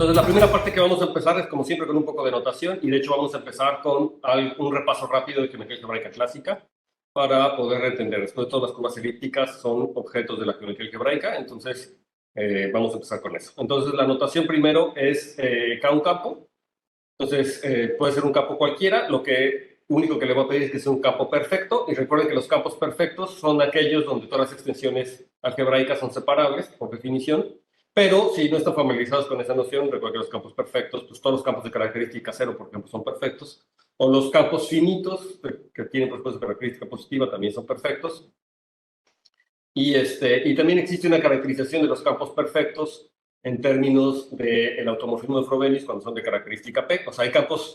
Entonces, la primera parte que vamos a empezar es, como siempre, con un poco de notación, y de hecho vamos a empezar con un repaso rápido de geometría algebraica clásica para poder entender. Después, todas las curvas elípticas son objetos de la geometría algebraica, entonces vamos a empezar con eso. Entonces, la notación primero es K un campo. Entonces, puede ser un campo cualquiera, lo único que le voy a pedir es que sea un campo perfecto, y recuerden que los campos perfectos son aquellos donde todas las extensiones algebraicas son separables, por definición, pero si no están familiarizados con esa noción, recuerden que los campos perfectos, pues todos los campos de característica cero, por ejemplo, son perfectos, o los campos finitos, que tienen por supuesto característica positiva, también son perfectos, y también existe una caracterización de los campos perfectos en términos del automorfismo de Frobenius cuando son de característica P. O sea, hay campos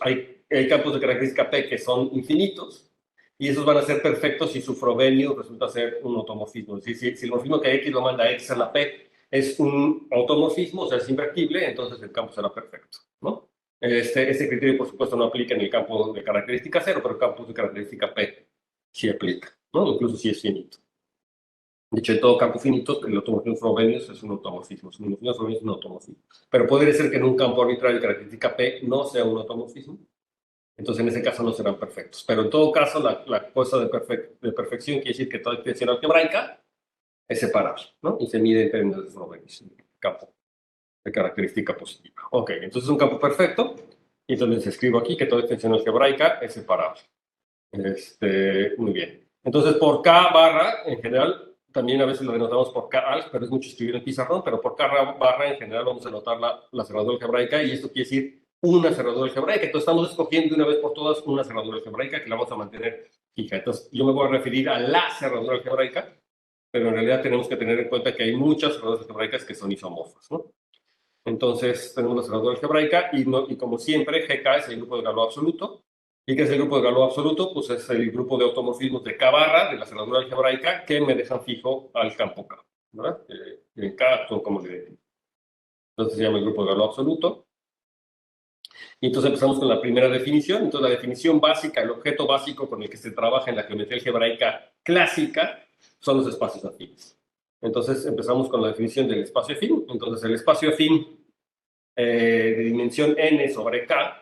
de característica P que son infinitos y esos van a ser perfectos si su Frobenius resulta ser un automorfismo. Es decir, si el morfismo que X lo manda a X a la P es un automorfismo, o sea, es invertible, entonces el campo será perfecto, ¿no? Este criterio, por supuesto, no aplica en el campo de característica cero, pero el campo de característica P sí aplica, ¿no? Incluso si es finito. De hecho, en todo campo finito, el automorfismo Frobenius es un automorfismo. El morfismo Frobenius es un automorfismo. Pero puede ser que en un campo arbitrario de característica P no sea un automorfismo. Entonces, en ese caso no serán perfectos. Pero en todo caso, la cosa de perfección quiere decir que toda extensión algebraica es separable, ¿no? Y se mide en términos de Frobenius, en el campo de característica positiva. Ok, entonces es un campo perfecto. Y entonces escribo aquí que toda extensión algebraica es separable. Muy bien. Entonces, por K barra, en general, también a veces lo denotamos por K-alg, pero es mucho escribir en pizarrón, pero por K barra en general vamos a anotar la cerradura algebraica, y esto quiere decir una cerradura algebraica. Entonces estamos escogiendo de una vez por todas una cerradura algebraica que la vamos a mantener fija. Entonces yo me voy a referir a la cerradura algebraica, pero en realidad tenemos que tener en cuenta que hay muchas cerraduras algebraicas que son isomorfas, ¿no? Entonces tenemos la cerradura algebraica y como siempre GK es el grupo de Galois absoluto. ¿Y qué es el grupo de Galois absoluto? Pues es el grupo de automorfismos de K barra, de la cerradura algebraica, que me dejan fijo al campo K, ¿verdad? En K son como le identifico. Entonces se llama el grupo de Galois absoluto. Y entonces empezamos con la primera definición. Entonces la definición básica, el objeto básico con el que se trabaja en la geometría algebraica clásica son los espacios afines. Entonces empezamos con la definición del espacio afín. Entonces el espacio afín de dimensión n sobre k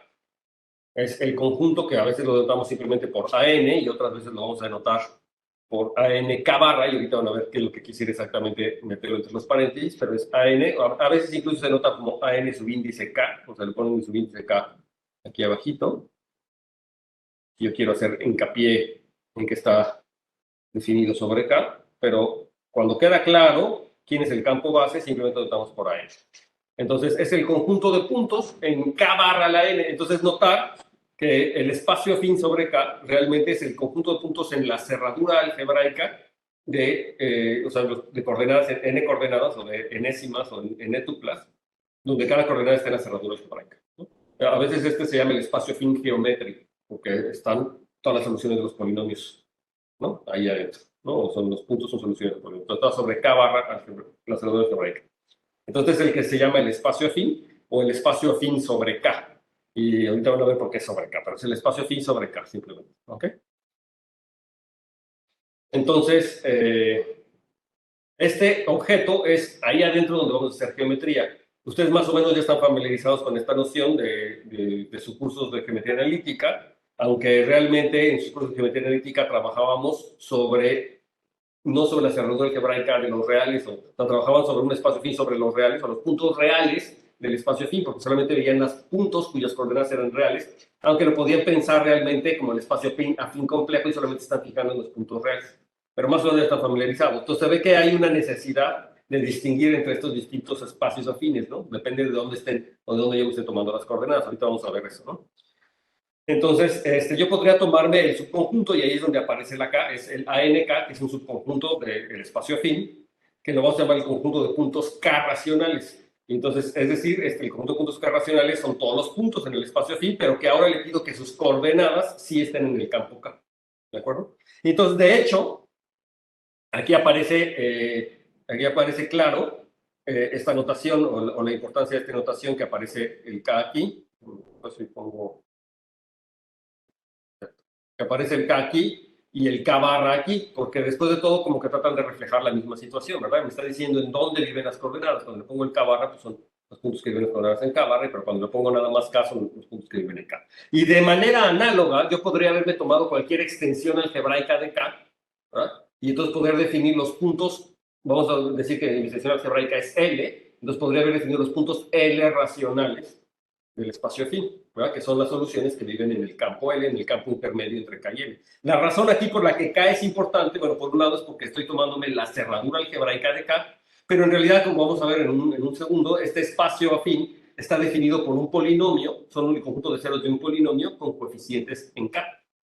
es el conjunto que a veces lo denotamos simplemente por AN y otras veces lo vamos a denotar por ANK barra, y ahorita van a ver qué es lo que quisiera exactamente meterlo entre los paréntesis, pero es AN, a veces incluso se nota como AN subíndice K, o sea, le ponen un subíndice K aquí abajito. Yo quiero hacer hincapié en que está definido sobre K, pero cuando queda claro quién es el campo base, simplemente notamos por AN. Entonces, es el conjunto de puntos en K barra la N. Entonces, notar que el espacio afín sobre K realmente es el conjunto de puntos en la cerradura algebraica de coordenadas, n coordenadas, o de enésimas, o en tuplas, donde cada coordenada está en la cerradura algebraica, ¿no? A veces se llama el espacio afín geométrico, porque están todas las soluciones de los polinomios, ¿no? Ahí adentro, ¿no? O son los puntos, son soluciones de polinomios. Entonces, está sobre K barra la cerradura algebraica. Entonces es el que se llama el espacio afín o el espacio afín sobre K. Y ahorita van a ver por qué es sobre K, pero es el espacio afín sobre K, simplemente. ¿Ok? Entonces, este objeto es ahí adentro donde vamos a hacer geometría. Ustedes más o menos ya están familiarizados con esta noción de sus cursos de geometría analítica, aunque realmente en sus cursos de geometría analítica trabajábamos no sobre la cerradura algebraica de los reales, trabajaban sobre un espacio afín sobre los reales, o los puntos reales del espacio afín, porque solamente veían los puntos cuyas coordenadas eran reales, aunque lo podían pensar realmente como el espacio afín complejo y solamente están fijando en los puntos reales. Pero más o menos están familiarizados. Entonces se ve que hay una necesidad de distinguir entre estos distintos espacios afines, ¿no? Depende de dónde estén o de dónde yo esté tomando las coordenadas. Ahorita vamos a ver eso, ¿no? Entonces, yo podría tomarme el subconjunto, y ahí es donde aparece la K, es el ANK, que es un subconjunto del espacio afín, que lo vamos a llamar el conjunto de puntos K racionales. Entonces, es decir, el conjunto de puntos K racionales son todos los puntos en el espacio afín, pero que ahora le pido que sus coordenadas sí estén en el campo K. ¿De acuerdo? Entonces, de hecho, aquí aparece claro esta notación o la importancia de esta notación que aparece el K aquí. Pues si pongo que aparece el K aquí y el K barra aquí, porque después de todo como que tratan de reflejar la misma situación, ¿verdad? Me está diciendo en dónde viven las coordenadas. Cuando le pongo el K barra, pues son los puntos que viven coordenadas en K barra, pero cuando le pongo nada más K son los puntos que viven en K. Y de manera análoga, yo podría haberme tomado cualquier extensión algebraica de K, ¿verdad? Y entonces poder definir los puntos, vamos a decir que mi extensión algebraica es L, entonces podría haber definido los puntos L racionales del espacio afín, ¿verdad? Que son las soluciones que viven en el campo L, en el campo intermedio entre K y L. La razón aquí por la que K es importante, bueno, por un lado es porque estoy tomándome la cerradura algebraica de K, pero en realidad, como vamos a ver en un segundo, este espacio afín está definido por un polinomio, son un conjunto de ceros de un polinomio con coeficientes en K.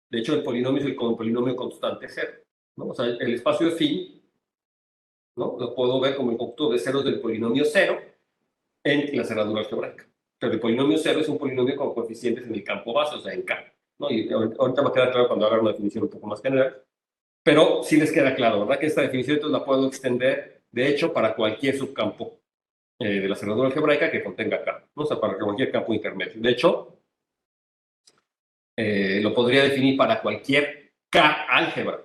De hecho, el polinomio es el polinomio constante cero, ¿no? O sea, el espacio afín, ¿no? Lo puedo ver como el conjunto de ceros del polinomio cero en la cerradura algebraica. Pero el polinomio cero es un polinomio con coeficientes en el campo base, o sea, en K, ¿no? Y ahorita va a quedar claro cuando haga una definición un poco más general. Pero sí les queda claro, ¿verdad? Que esta definición entonces la puedo extender, de hecho, para cualquier subcampo de la cerradura algebraica que contenga K, ¿no? O sea, para cualquier campo intermedio. De hecho, lo podría definir para cualquier K álgebra.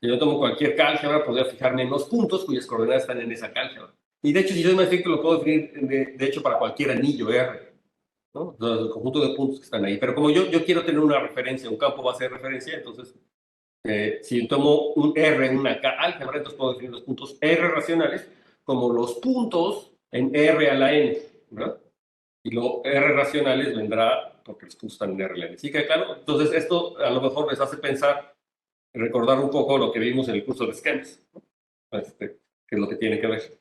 Si yo tomo cualquier K álgebra, podría fijarme en los puntos cuyas coordenadas están en esa K álgebra. Y de hecho, si yo me efecto, lo puedo definir, de hecho, para cualquier anillo R, ¿no? Entonces, el conjunto de puntos que están ahí. Pero como yo quiero tener una referencia, un campo base de referencia, entonces, si tomo un R en una K álgebra, entonces puedo definir los puntos R racionales como los puntos en R a la N, ¿verdad? Y luego R racionales vendrá porque los puntos están en R a la N. ¿Sí que claro? Entonces, esto a lo mejor les hace pensar, recordar un poco lo que vimos en el curso de esquemas, ¿no? Que es lo que tiene que ver.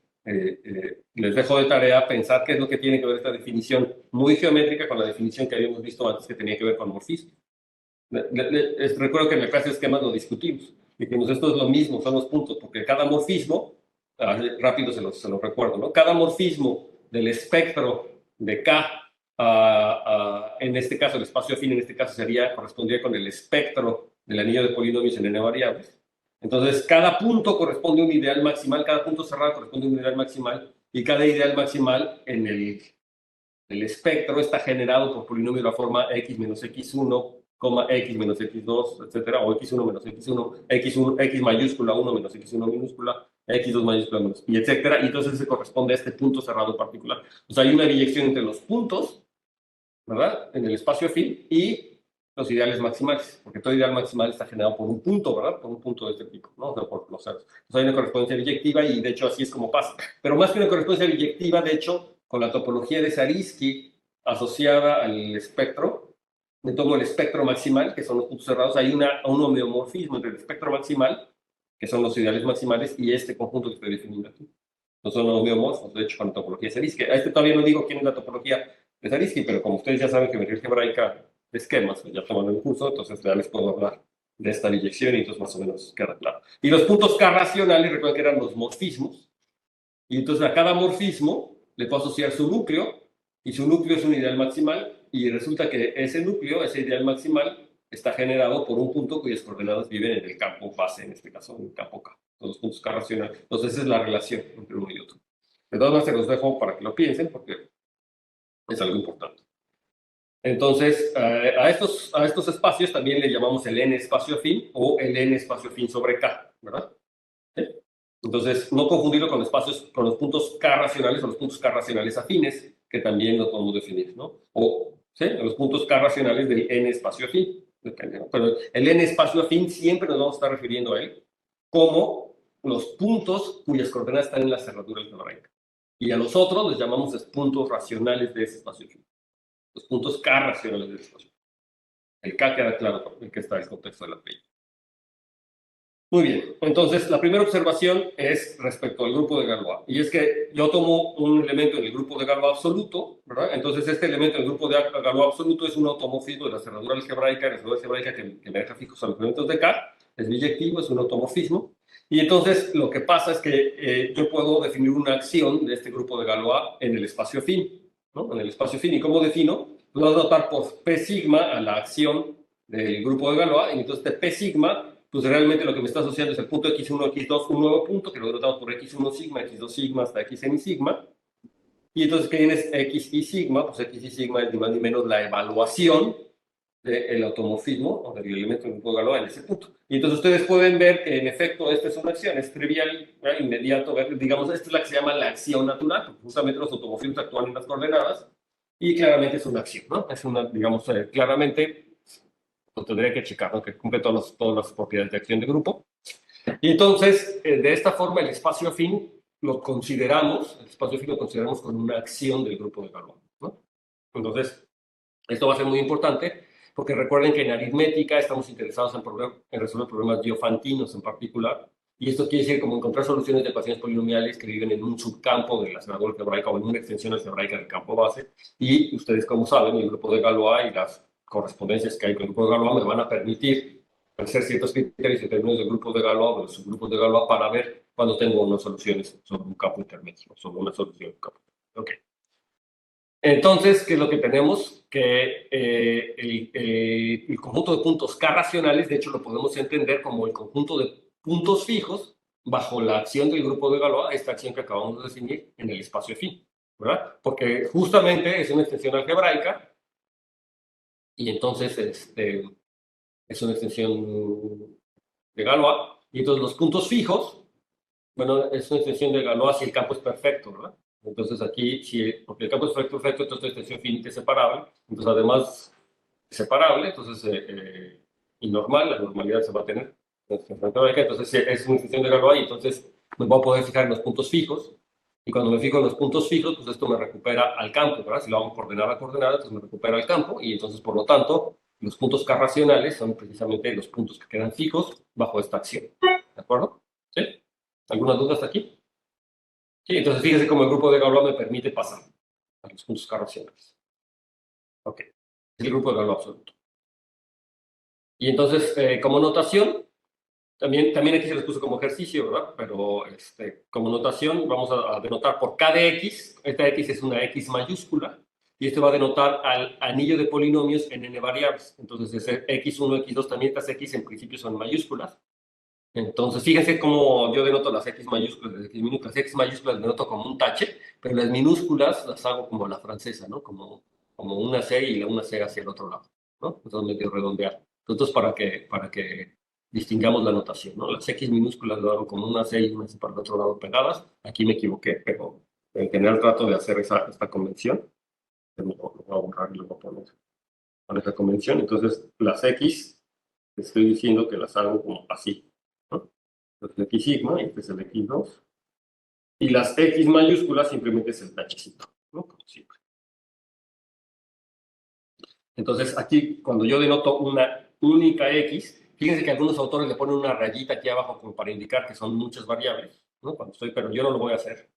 Les dejo de tarea pensar qué es lo que tiene que ver esta definición muy geométrica con la definición que habíamos visto antes que tenía que ver con morfismo. Recuerdo que en la clase de esquemas lo discutimos. Dijimos, esto es lo mismo, son los puntos, porque cada morfismo, rápido se los recuerdo, ¿no? Cada morfismo del espectro de K, en este caso, el espacio afín en este caso correspondría con el espectro del anillo de polinomios en n variables. Entonces, cada punto corresponde a un ideal maximal, cada punto cerrado corresponde a un ideal maximal, y cada ideal maximal en el espectro está generado por polinomio de la forma x menos x1, x menos x2, etcétera, o x1 menos x1, x1, x mayúscula 1 menos x1 minúscula, x2 mayúscula menos, y etcétera, y entonces se corresponde a este punto cerrado particular. O sea, hay una biyección entre los puntos, ¿verdad?, en el espacio afín y los ideales maximales, porque todo ideal maximal está generado por un punto, ¿verdad?, por un punto de este tipo, ¿no? O sea, por los ceros. Entonces hay una correspondencia biyectiva y de hecho así es como pasa. Pero más que una correspondencia biyectiva, de hecho, con la topología de Zariski asociada al espectro, me tomo el espectro maximal, que son los puntos cerrados, hay un homeomorfismo entre el espectro maximal, que son los ideales maximales, y este conjunto que estoy definiendo aquí. No son homeomorfos, de hecho, con la topología de Zariski. A este todavía no digo quién es la topología de Zariski, pero como ustedes ya saben que geometría algebraica de esquemas, pues ya toman el curso, entonces ya les puedo hablar de esta biyección y entonces más o menos queda claro. Y los puntos K racionales, recuerden que eran los morfismos, y entonces a cada morfismo le puedo asociar su núcleo, y su núcleo es un ideal maximal, y resulta que ese núcleo, ese ideal maximal, está generado por un punto cuyas coordenadas viven en el campo base, en este caso, en el campo K, los puntos K racionales. Entonces esa es la relación entre uno y otro. De todas maneras, se los dejo para que lo piensen, porque es algo importante. Entonces, a estos espacios también le llamamos el n espacio afín o el n espacio afín sobre K, ¿verdad? ¿Sí? Entonces, no confundirlo con con los puntos K racionales o los puntos K racionales afines, que también lo podemos definir, ¿no? O, ¿sí?, los puntos K racionales del n espacio afín. Depende, ¿no? Pero el n espacio afín siempre nos vamos a estar refiriendo a él como los puntos cuyas coordenadas están en la cerradura algebraica. Y a los otros les llamamos puntos racionales de ese espacio afín. Los puntos K racionales del espacio. El K queda claro en que está el contexto de la P. Muy bien, entonces la primera observación es respecto al grupo de Galois. Y es que yo tomo un elemento en el grupo de Galois absoluto, ¿verdad? Entonces este elemento en el grupo de Galois absoluto es un automorfismo de la cerradura algebraica, que me deja fijos a los elementos de K. Es biyectivo, es un automorfismo. Y entonces lo que pasa es que yo puedo definir una acción de este grupo de Galois en el espacio afín, ¿no? En el espacio afín. ¿Y cómo defino? Lo voy a notar por P sigma a la acción del grupo de Galois. Y entonces este P sigma, pues realmente lo que me está asociando es el punto x1, x2, un nuevo punto, que lo denotamos por x1 sigma, x2 sigma, hasta xn sigma. Y entonces, ¿qué es x y sigma? Pues x y sigma es ni más ni menos la evaluación del automorfismo o del elemento del grupo de Galois en ese punto. Y entonces ustedes pueden ver que en efecto esta es una acción, es trivial, inmediato, digamos, esta es la que se llama la acción natural, porque justamente los automorfismos actúan en las coordenadas y claramente es una acción, ¿no? Es una, digamos, claramente lo tendría que checar, ¿no? Que cumple todas las propiedades de acción de grupo. Y entonces, de esta forma, el espacio afín lo consideramos, el espacio afín lo consideramos como una acción del grupo de Galois, ¿no? Entonces, esto va a ser muy importante porque recuerden que en aritmética estamos interesados en resolver problemas diofantinos en particular. Y esto quiere decir como encontrar soluciones de ecuaciones polinomiales que viven en un subcampo de la asignatura algebraica o en una extensión algebraica del campo base. Y ustedes, como saben, el grupo de Galois y las correspondencias que hay con el grupo de Galois me van a permitir hacer ciertos criterios en términos de grupos de Galois o de subgrupos de Galois para ver cuando tengo unas soluciones sobre un campo intermedio, sobre una solución de un campo. Ok. Entonces, ¿qué es lo que tenemos? Que el conjunto de puntos K racionales, de hecho, lo podemos entender como el conjunto de puntos fijos bajo la acción del grupo de Galois, esta acción que acabamos de definir en el espacio afín, ¿verdad? Porque justamente es una extensión algebraica y entonces es una extensión de Galois, y entonces los puntos fijos, bueno, es una extensión de Galois si el campo es perfecto, ¿verdad? Entonces aquí, porque el campo es perfecto, entonces la extensión finita es separable. Entonces, además, es separable, entonces, y normal, la normalidad se va a tener. Entonces, es una extensión de Galois, y entonces me voy a poder fijar en los puntos fijos. Y cuando me fijo en los puntos fijos, pues esto me recupera al campo, ¿verdad? Si lo hago coordenada a coordenada, entonces me recupera al campo. Y entonces, por lo tanto, los puntos K racionales son precisamente los puntos que quedan fijos bajo esta acción. ¿De acuerdo? ¿Sí? ¿Alguna duda hasta aquí? Sí, entonces fíjese cómo el grupo de Galois me permite pasar a los puntos K racionales. Ok, es el grupo de Galois absoluto. Y entonces, como notación, también aquí se les puso como ejercicio, ¿verdad? Pero como notación vamos a denotar por K de X, esta X es una X mayúscula, y esto va a denotar al anillo de polinomios en n variables. Entonces, ese X1, X2, también estas X en principio son mayúsculas. Entonces, fíjense cómo yo denoto las X mayúsculas, las X minúsculas. X mayúsculas denoto como un tache, pero las minúsculas las hago como la francesa, ¿no? Como una C y una C hacia el otro lado, ¿no? Entonces, medio redondear. Entonces, para que distingamos la notación, ¿no? Las X minúsculas lo hago como una C y una C para el otro lado pegadas. Aquí me equivoqué, pero en general trato de hacer esta convención. Lo voy a borrar y lo voy a poner con esta convención. Entonces, las X, estoy diciendo que las hago como así, ¿no? Entonces, X sigma, y este es el X2. Y las X mayúsculas simplemente es el tachecito, ¿no? Como siempre. Entonces, aquí, cuando yo denoto una única X, fíjense que algunos autores le ponen una rayita aquí abajo como para indicar que son muchas variables, ¿no? Pero yo no lo voy a hacer,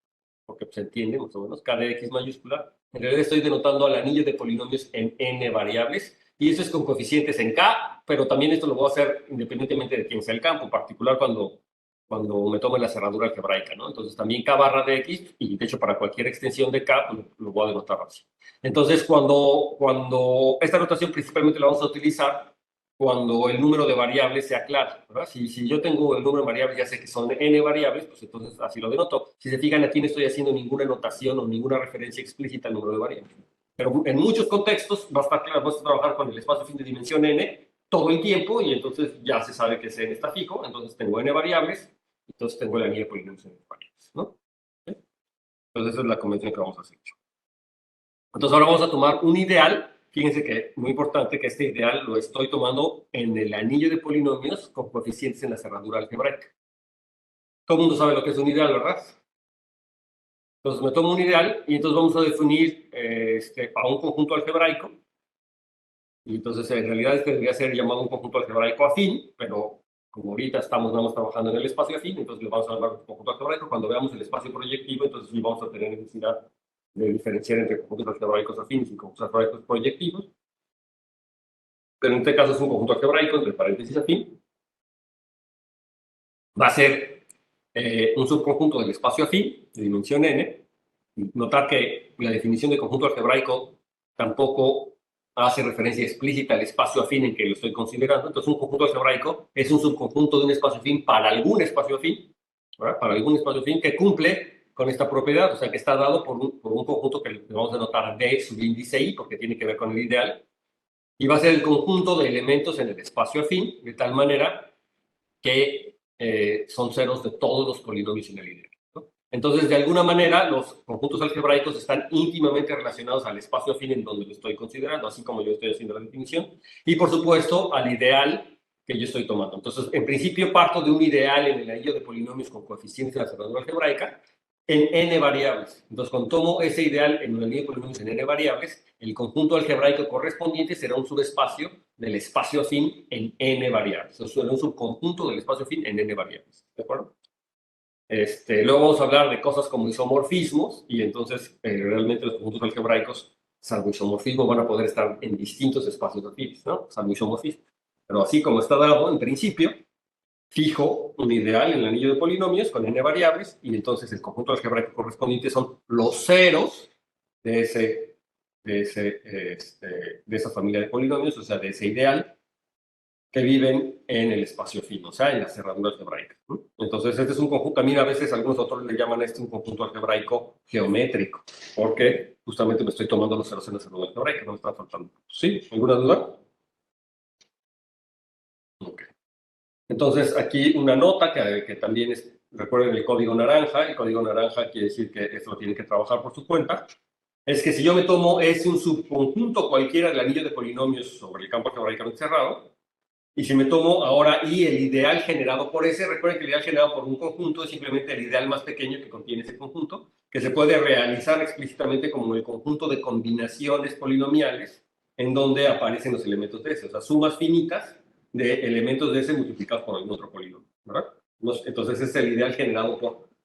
porque se entiende más o menos, K de X mayúscula. En realidad estoy denotando al anillo de polinomios en n variables, y eso es con coeficientes en K, pero también esto lo voy a hacer independientemente de quién sea el campo, en particular cuando me tome la cerradura algebraica, ¿no? Entonces también K barra de X, y de hecho para cualquier extensión de K, pues, lo voy a denotar así. Entonces, cuando esta notación principalmente la vamos a utilizar cuando el número de variables sea claro, ¿verdad? Si yo tengo el número de variables, ya sé que son n variables, pues entonces así lo denoto. Si se fijan, aquí no estoy haciendo ninguna notación o ninguna referencia explícita al número de variables. Pero en muchos contextos va a estar claro, vas a trabajar con el espacio fin de dimensión n todo el tiempo, y entonces ya se sabe que ese n está fijo, entonces tengo n variables, entonces tengo el anillo de polinomios n variables, ¿no? ¿Sí? Entonces esa es la convención que vamos a hacer. Entonces ahora vamos a tomar un ideal. Fíjense que muy importante que este ideal lo estoy tomando en el anillo de polinomios con coeficientes en la cerradura algebraica. Todo el mundo sabe lo que es un ideal, ¿verdad? Entonces me tomo un ideal y entonces vamos a definir a un conjunto algebraico. Y entonces en realidad este debería ser llamado un conjunto algebraico afín, pero como ahorita estamos nada más trabajando en el espacio afín, entonces le vamos a llamar un conjunto algebraico. Cuando veamos el espacio proyectivo, entonces sí vamos a tener necesidad de diferenciar entre conjuntos algebraicos afines y conjuntos algebraicos proyectivos. Pero en este caso es un conjunto algebraico, entre paréntesis afín. Va a ser un subconjunto del espacio afín de dimensión n. Notar que la definición de conjunto algebraico tampoco hace referencia explícita al espacio afín en que lo estoy considerando. Entonces, un conjunto algebraico es un subconjunto de un espacio afín para algún espacio afín, ¿verdad? Para algún espacio afín que cumple con esta propiedad, o sea, que está dado por un conjunto que le vamos a denotar D subíndice I, porque tiene que ver con el ideal, y va a ser el conjunto de elementos en el espacio afín, de tal manera que son ceros de todos los polinomios en el ideal, ¿no? Entonces, de alguna manera, los conjuntos algebraicos están íntimamente relacionados al espacio afín en donde lo estoy considerando, así como yo estoy haciendo la definición, y por supuesto al ideal que yo estoy tomando. Entonces, en principio parto de un ideal en el anillo de polinomios con coeficientes de la cerradura algebraica en n variables. Entonces, cuando tomo ese ideal en un anillo de polinomios en n variables, el conjunto algebraico correspondiente será un subespacio del espacio afín en n variables. Entonces, será un subconjunto del espacio afín en n variables. ¿De acuerdo? Luego vamos a hablar de cosas como isomorfismos, y entonces realmente los conjuntos algebraicos, salvo isomorfismo, van a poder estar en distintos espacios afines, ¿no? Salvo isomorfismo. Pero así como está dado, en principio, fijo un ideal en el anillo de polinomios con n variables, y entonces el conjunto algebraico correspondiente son los ceros de, de esa familia de polinomios, o sea, de ese ideal, que viven en el espacio fino, o sea, en la cerradura algebraica, ¿no? Entonces, este es un conjunto, también a veces algunos autores le llaman a este un conjunto algebraico geométrico, porque justamente me estoy tomando los ceros en la cerradura algebraica, no me está faltando. ¿Sí? ¿Alguna duda? Ok. Entonces, aquí una nota que también es, recuerden el código naranja quiere decir que esto lo tienen que trabajar por su cuenta, es que si yo me tomo ese un subconjunto cualquiera del anillo de polinomios sobre el campo algebraicamente cerrado, y si me tomo ahora y el ideal generado por ese, recuerden que el ideal generado por un conjunto es simplemente el ideal más pequeño que contiene ese conjunto, que se puede realizar explícitamente como el conjunto de combinaciones polinomiales en donde aparecen los elementos de ese, o sea, sumas finitas de elementos de ese multiplicados por algún otro polinomio, ¿verdad? Entonces es el ideal generado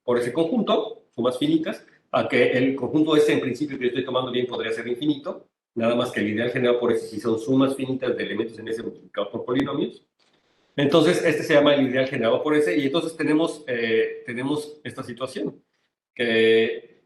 por ese conjunto, sumas finitas, a que el conjunto ese en principio que yo estoy tomando bien podría ser infinito, nada más que el ideal generado por ese si son sumas finitas de elementos en ese multiplicados por polinomios. Entonces, este se llama el ideal generado por ese, y entonces tenemos esta situación, que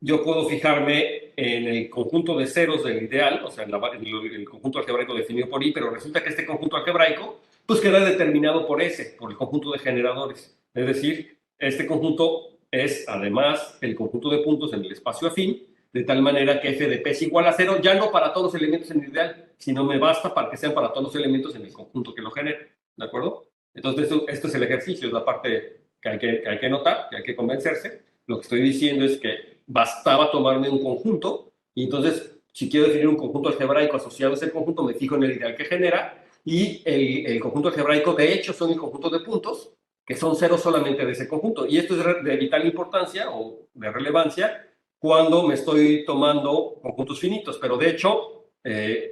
yo puedo fijarme en el conjunto de ceros del ideal, o sea, en el conjunto algebraico definido por I, pero resulta que este conjunto algebraico pues queda determinado por S, por el conjunto de generadores. Es decir, este conjunto es además el conjunto de puntos en el espacio afín, de tal manera que f de p es igual a 0, ya no para todos los elementos en el ideal, sino me basta para que sean para todos los elementos en el conjunto que lo genere. ¿De acuerdo? Entonces, esto es el ejercicio, es la parte que hay que notar, que hay que convencerse. Lo que estoy diciendo es que bastaba tomarme un conjunto, y entonces, si quiero definir un conjunto algebraico asociado a ese conjunto, me fijo en el ideal que genera, y el conjunto algebraico, de hecho, son el conjunto de puntos, que son ceros solamente de ese conjunto. Y esto es de vital importancia o de relevancia cuando me estoy tomando conjuntos finitos, pero de hecho,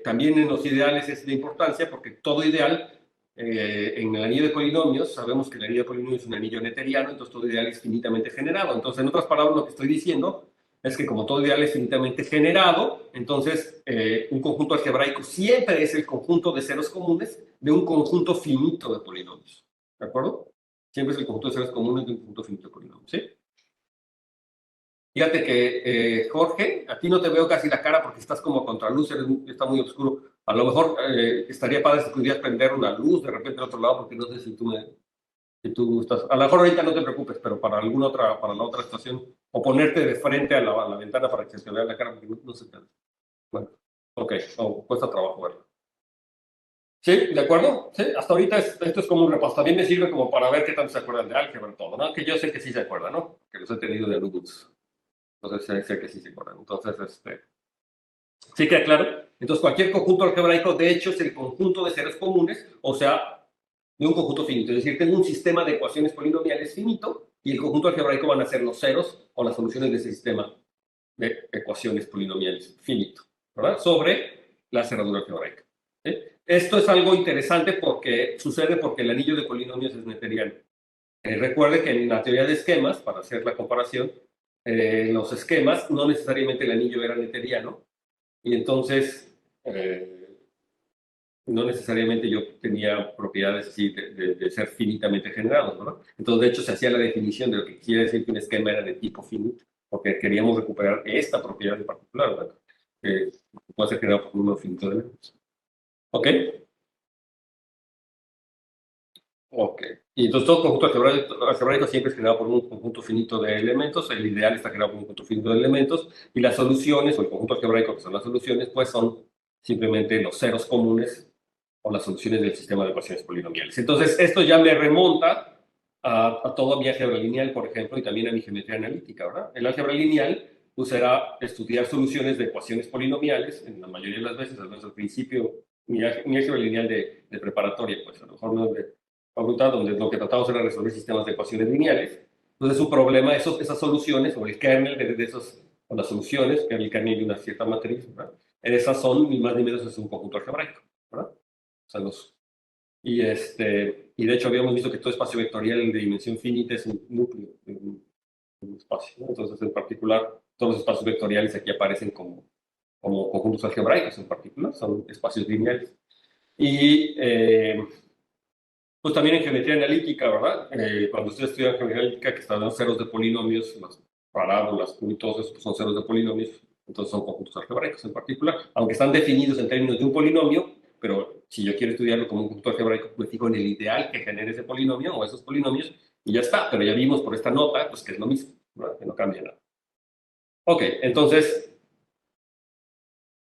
también en los ideales es de importancia, porque todo ideal, en el anillo de polinomios, sabemos que el anillo de polinomios es un anillo neteriano, entonces todo ideal es finitamente generado. Entonces, en otras palabras, lo que estoy diciendo es que como todo ideal es finitamente generado, entonces un conjunto algebraico siempre es el conjunto de ceros comunes de un conjunto finito de polinomios. ¿De acuerdo? Siempre es el conjunto de ceros comunes de un conjunto finito de polinomios. ¿Sí? Fíjate que, Jorge, a ti no te veo casi la cara porque estás como a contraluz, está muy oscuro. A lo mejor estaría padre si pudieras prender una luz de repente al otro lado, porque no sé si tú estás. A lo mejor ahorita no te preocupes, pero para para la otra estación, o ponerte de frente a la ventana para que se te vea la cara, porque no se te. Bueno, ok, cuesta trabajo verlo. ¿Sí? ¿De acuerdo? Sí, hasta ahorita esto es como un repaso. También me sirve como para ver qué tanto se acuerdan de álgebra y todo, ¿no? Que yo sé que sí se acuerdan, ¿no? Que los he tenido de alumnos. Entonces sé que sí se acuerdan. Entonces, ¿sí queda claro? Entonces, cualquier conjunto algebraico, de hecho, es el conjunto de ceros comunes, o sea, de un conjunto finito. Es decir, tengo un sistema de ecuaciones polinomiales finito, y el conjunto algebraico van a ser los ceros o las soluciones de ese sistema de ecuaciones polinomiales finito, ¿verdad? Sobre la cerradura algebraica. ¿Sí? Esto es algo interesante porque sucede porque el anillo de polinomios es neperiano. Recuerde que en la teoría de esquemas, para hacer la comparación, los esquemas, no necesariamente el anillo era neperiano, y entonces no necesariamente yo tenía propiedades así de ser finitamente generados, ¿no? Entonces, de hecho, se hacía la definición de lo que quiere decir que un esquema era de tipo finito, porque queríamos recuperar esta propiedad en particular, ¿verdad? Que puede ser generado por un número finito de elementos. ¿Ok? Ok. Y entonces todo conjunto algebraico siempre es generado por un conjunto finito de elementos, el ideal está generado por un conjunto finito de elementos, y las soluciones, o el conjunto algebraico que son las soluciones, pues son simplemente los ceros comunes o las soluciones del sistema de ecuaciones polinomiales. Entonces, esto ya me remonta a toda mi álgebra lineal, por ejemplo, y también a mi geometría analítica, ¿verdad? El álgebra lineal pues era estudiar soluciones de ecuaciones polinomiales, en la mayoría de las veces, al menos al principio, mi álgebra lineal de preparatoria, pues a lo mejor no de facultad, donde lo que tratamos era resolver sistemas de ecuaciones lineales. Entonces, su problema, esas soluciones, o el kernel de esas, o las soluciones, que es el kernel de una cierta matriz, ¿verdad? Esas son, ni más ni menos, es un conjunto algebraico, ¿verdad? O sea, y de hecho habíamos visto que todo espacio vectorial de dimensión finita es un núcleo de un espacio, ¿no? Entonces, en particular, todos los espacios vectoriales aquí aparecen como conjuntos algebraicos en particular, son espacios lineales. Y pues también en geometría analítica, ¿verdad? Cuando ustedes estudian geometría analítica, que están los ceros de polinomios, las parábolas, y todo eso, pues son ceros de polinomios, entonces son conjuntos algebraicos en particular, aunque están definidos en términos de un polinomio, pero si yo quiero estudiarlo como un conjunto algebraico, me fijo en el ideal que genere ese polinomio o esos polinomios, y ya está, pero ya vimos por esta nota, pues que es lo mismo, ¿verdad? Que no cambia nada. Ok, entonces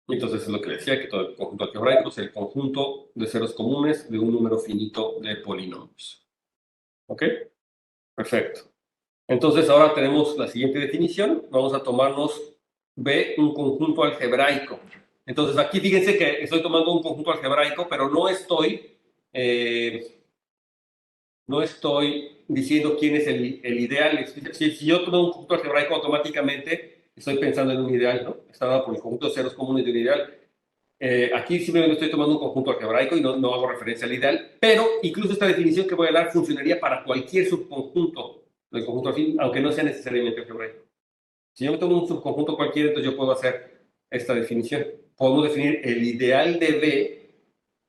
es lo que decía, que todo el conjunto algebraico es el conjunto de ceros comunes de un número finito de polinomios. ¿Ok? Perfecto. Entonces ahora tenemos la siguiente definición. Vamos a tomarnos B, un conjunto algebraico. Entonces aquí fíjense que estoy tomando un conjunto algebraico, pero no estoy diciendo quién es el ideal. Si yo tomo un conjunto algebraico, automáticamente estoy pensando en un ideal, ¿no? Está dado por el conjunto de ceros comunes de un ideal. Aquí simplemente estoy tomando un conjunto algebraico y no hago referencia al ideal, pero incluso esta definición que voy a dar funcionaría para cualquier subconjunto del conjunto afín, aunque no sea necesariamente algebraico. Si yo me tomo un subconjunto cualquiera, entonces yo puedo hacer esta definición. Podemos definir el ideal de B.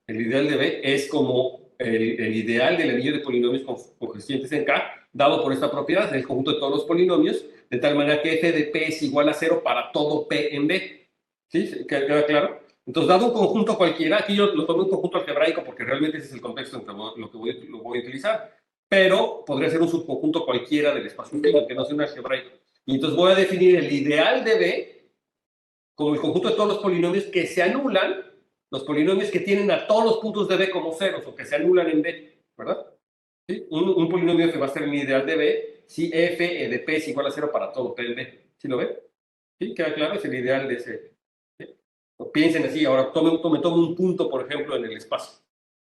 El ideal de B es como el ideal del anillo de polinomios coeficientes en K, dado por esta propiedad, el conjunto de todos los polinomios, de tal manera que f de P es igual a 0 para todo P en B. ¿Sí? ¿Queda claro? Entonces, dado un conjunto cualquiera, aquí yo lo tomé un conjunto algebraico porque realmente ese es el contexto en que lo voy a utilizar, pero podría ser un subconjunto cualquiera del espacio infinito, que no sea un algebraico. Y entonces voy a definir el ideal de B como el conjunto de todos los polinomios que se anulan, los polinomios que tienen a todos los puntos de B como ceros o que se anulan en B, ¿verdad? ¿Sí? Un polinomio que va a ser mi ideal de B si f de P es igual a 0 para todo P en B. ¿Sí lo ven? ¿Sí? ¿Queda claro? Es el ideal de ese. ¿Sí? O piensen así, ahora tomen un punto, por ejemplo, en el espacio,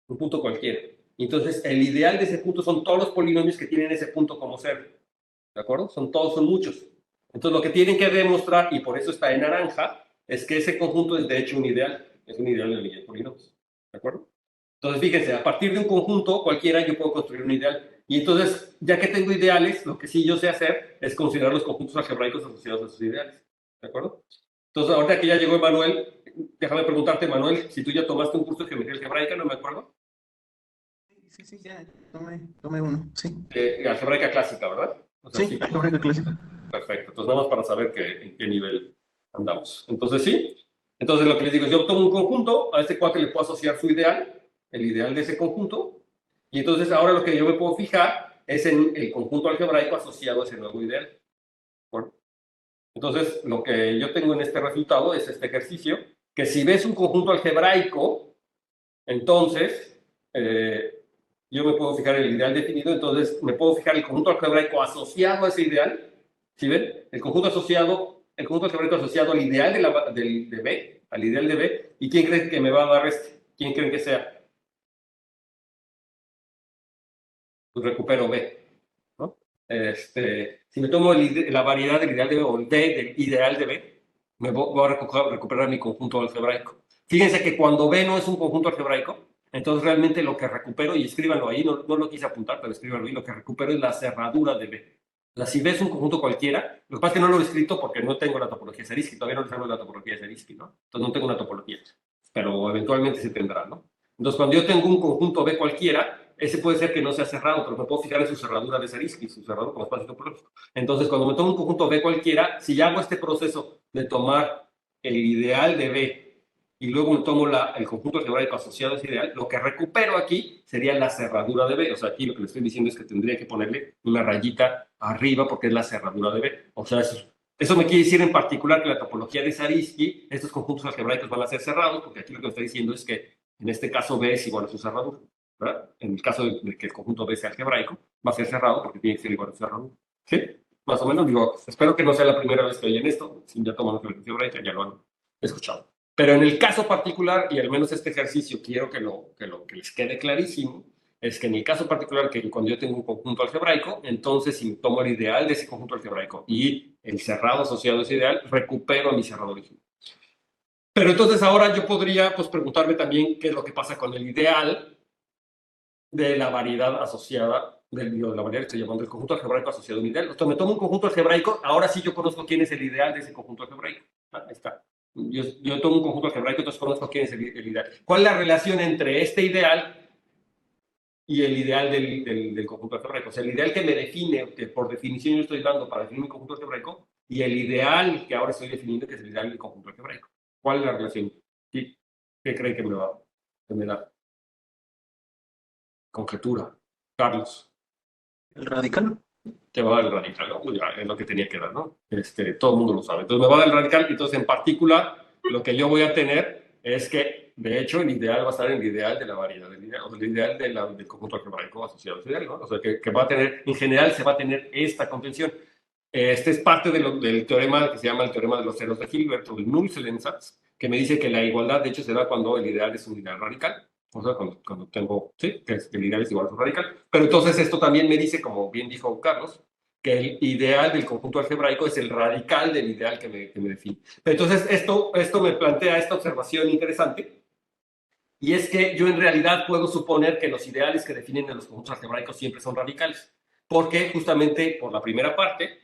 un punto cualquiera. Entonces, el ideal de ese punto son todos los polinomios que tienen ese punto como cero. ¿De acuerdo? Son muchos. Entonces, lo que tienen que demostrar, y por eso está en naranja, es que ese conjunto es de hecho un ideal. Es un ideal de la línea de polinomios. ¿De acuerdo? Entonces, fíjense, a partir de un conjunto cualquiera yo puedo construir un ideal. Y entonces, ya que tengo ideales, lo que sí yo sé hacer es considerar los conjuntos algebraicos asociados a esos ideales. ¿De acuerdo? Entonces, ahorita que ya llegó Emanuel, déjame preguntarte, Emanuel, si tú ya tomaste un curso de geometría algebraica, no me acuerdo. Sí, ya tomé uno, sí. Algebraica clásica, ¿verdad? O sea, Sí, algebraica clásica. Perfecto. Entonces, nada más para saber en qué nivel andamos. Entonces, sí. Entonces, lo que les digo es, yo tomo un conjunto, a este cuate le puedo asociar su ideal, el ideal de ese conjunto, y entonces ahora lo que yo me puedo fijar es en el conjunto algebraico asociado a ese nuevo ideal. ¿Bueno? Entonces, lo que yo tengo en este resultado es este ejercicio, que si ves un conjunto algebraico, entonces yo me puedo fijar el ideal definido, entonces me puedo fijar el conjunto algebraico asociado a ese ideal. ¿Sí ven? El conjunto algebraico asociado al ideal de B, al ideal de B. ¿Y quién creen que me va a dar este? ¿Quién creen que sea? Pues recupero B, ¿no? Si me tomo la variedad del ideal de B o el D del ideal de B, me voy a recuperar mi conjunto algebraico. Fíjense que cuando B no es un conjunto algebraico, entonces realmente lo que recupero, y escríbanlo ahí, no lo quise apuntar, pero escríbanlo ahí, lo que recupero es la cerradura de B. O sea, si B es un conjunto cualquiera, lo que pasa es que no lo he escrito porque no tengo la topología de Zariski, todavía no les hablo de la topología de Zariski, ¿no? Entonces no tengo una topología, pero eventualmente se tendrá, ¿no? Entonces cuando yo tengo un conjunto B cualquiera, ese puede ser que no sea cerrado, pero me puedo fijar en su cerradura de Zariski, su cerradura como espacio topológico. Entonces, cuando me tomo un conjunto B cualquiera, si ya hago este proceso de tomar el ideal de B y luego me tomo el conjunto algebraico asociado a ese ideal, lo que recupero aquí sería la cerradura de B. O sea, aquí lo que le estoy diciendo es que tendría que ponerle una rayita arriba porque es la cerradura de B. O sea, Eso me quiere decir en particular que la topología de Zariski, estos conjuntos algebraicos van a ser cerrados, porque aquí lo que me está diciendo es que en este caso B es igual a su cerradura, ¿verdad? En el caso de que el conjunto B sea algebraico, va a ser cerrado porque tiene que ser igual a su cerradura. ¿Sí? Más o menos, digo, espero que no sea la primera vez que oyen esto, si ya toman la algebraica, ya lo han escuchado. Pero en el caso particular, y al menos este ejercicio quiero que les quede clarísimo, es que en el caso particular, que cuando yo tengo un conjunto algebraico, entonces si tomo el ideal de ese conjunto algebraico y el cerrado asociado a ese ideal, recupero mi cerrado original. Pero entonces ahora yo podría pues, preguntarme también qué es lo que pasa con el ideal de la variedad asociada, de la variedad que estoy llamando el conjunto algebraico asociado a un ideal. Entonces me tomo un conjunto algebraico, ahora sí yo conozco quién es el ideal de ese conjunto algebraico. Ahí está. Yo tomo un conjunto algebraico, entonces conozco quién es el ideal. ¿Cuál es la relación entre este ideal y el ideal del conjunto algebraico? O sea, el ideal que me define, que por definición yo estoy dando para definir mi conjunto algebraico, y el ideal que ahora estoy definiendo, que es el ideal del conjunto algebraico. ¿Cuál es la relación? ¿Qué creen que me da? Conjetura. Carlos. El radical. Te va a dar el radical, ¿no? Ya, es lo que tenía que dar, ¿no? Todo el mundo lo sabe. Entonces me va a dar el radical, entonces en particular lo que yo voy a tener es que, de hecho, el ideal va a estar en el ideal de la variedad del ideal, o del ideal del conjunto algebraico asociado a ese ideal, ¿no? O sea, que va a tener, en general se va a tener esta contención. Este es parte del teorema que se llama el teorema de los ceros de Hilbert, o el Nullstellensatz, que me dice que la igualdad, de hecho, se da cuando el ideal es un ideal radical. O sea, cuando tengo, sí, que el ideal es igual a su radical. Pero entonces esto también me dice, como bien dijo Carlos, que el ideal del conjunto algebraico es el radical del ideal que me define. Entonces esto me plantea esta observación interesante, y es que yo en realidad puedo suponer que los ideales que definen en los conjuntos algebraicos siempre son radicales, porque justamente por la primera parte,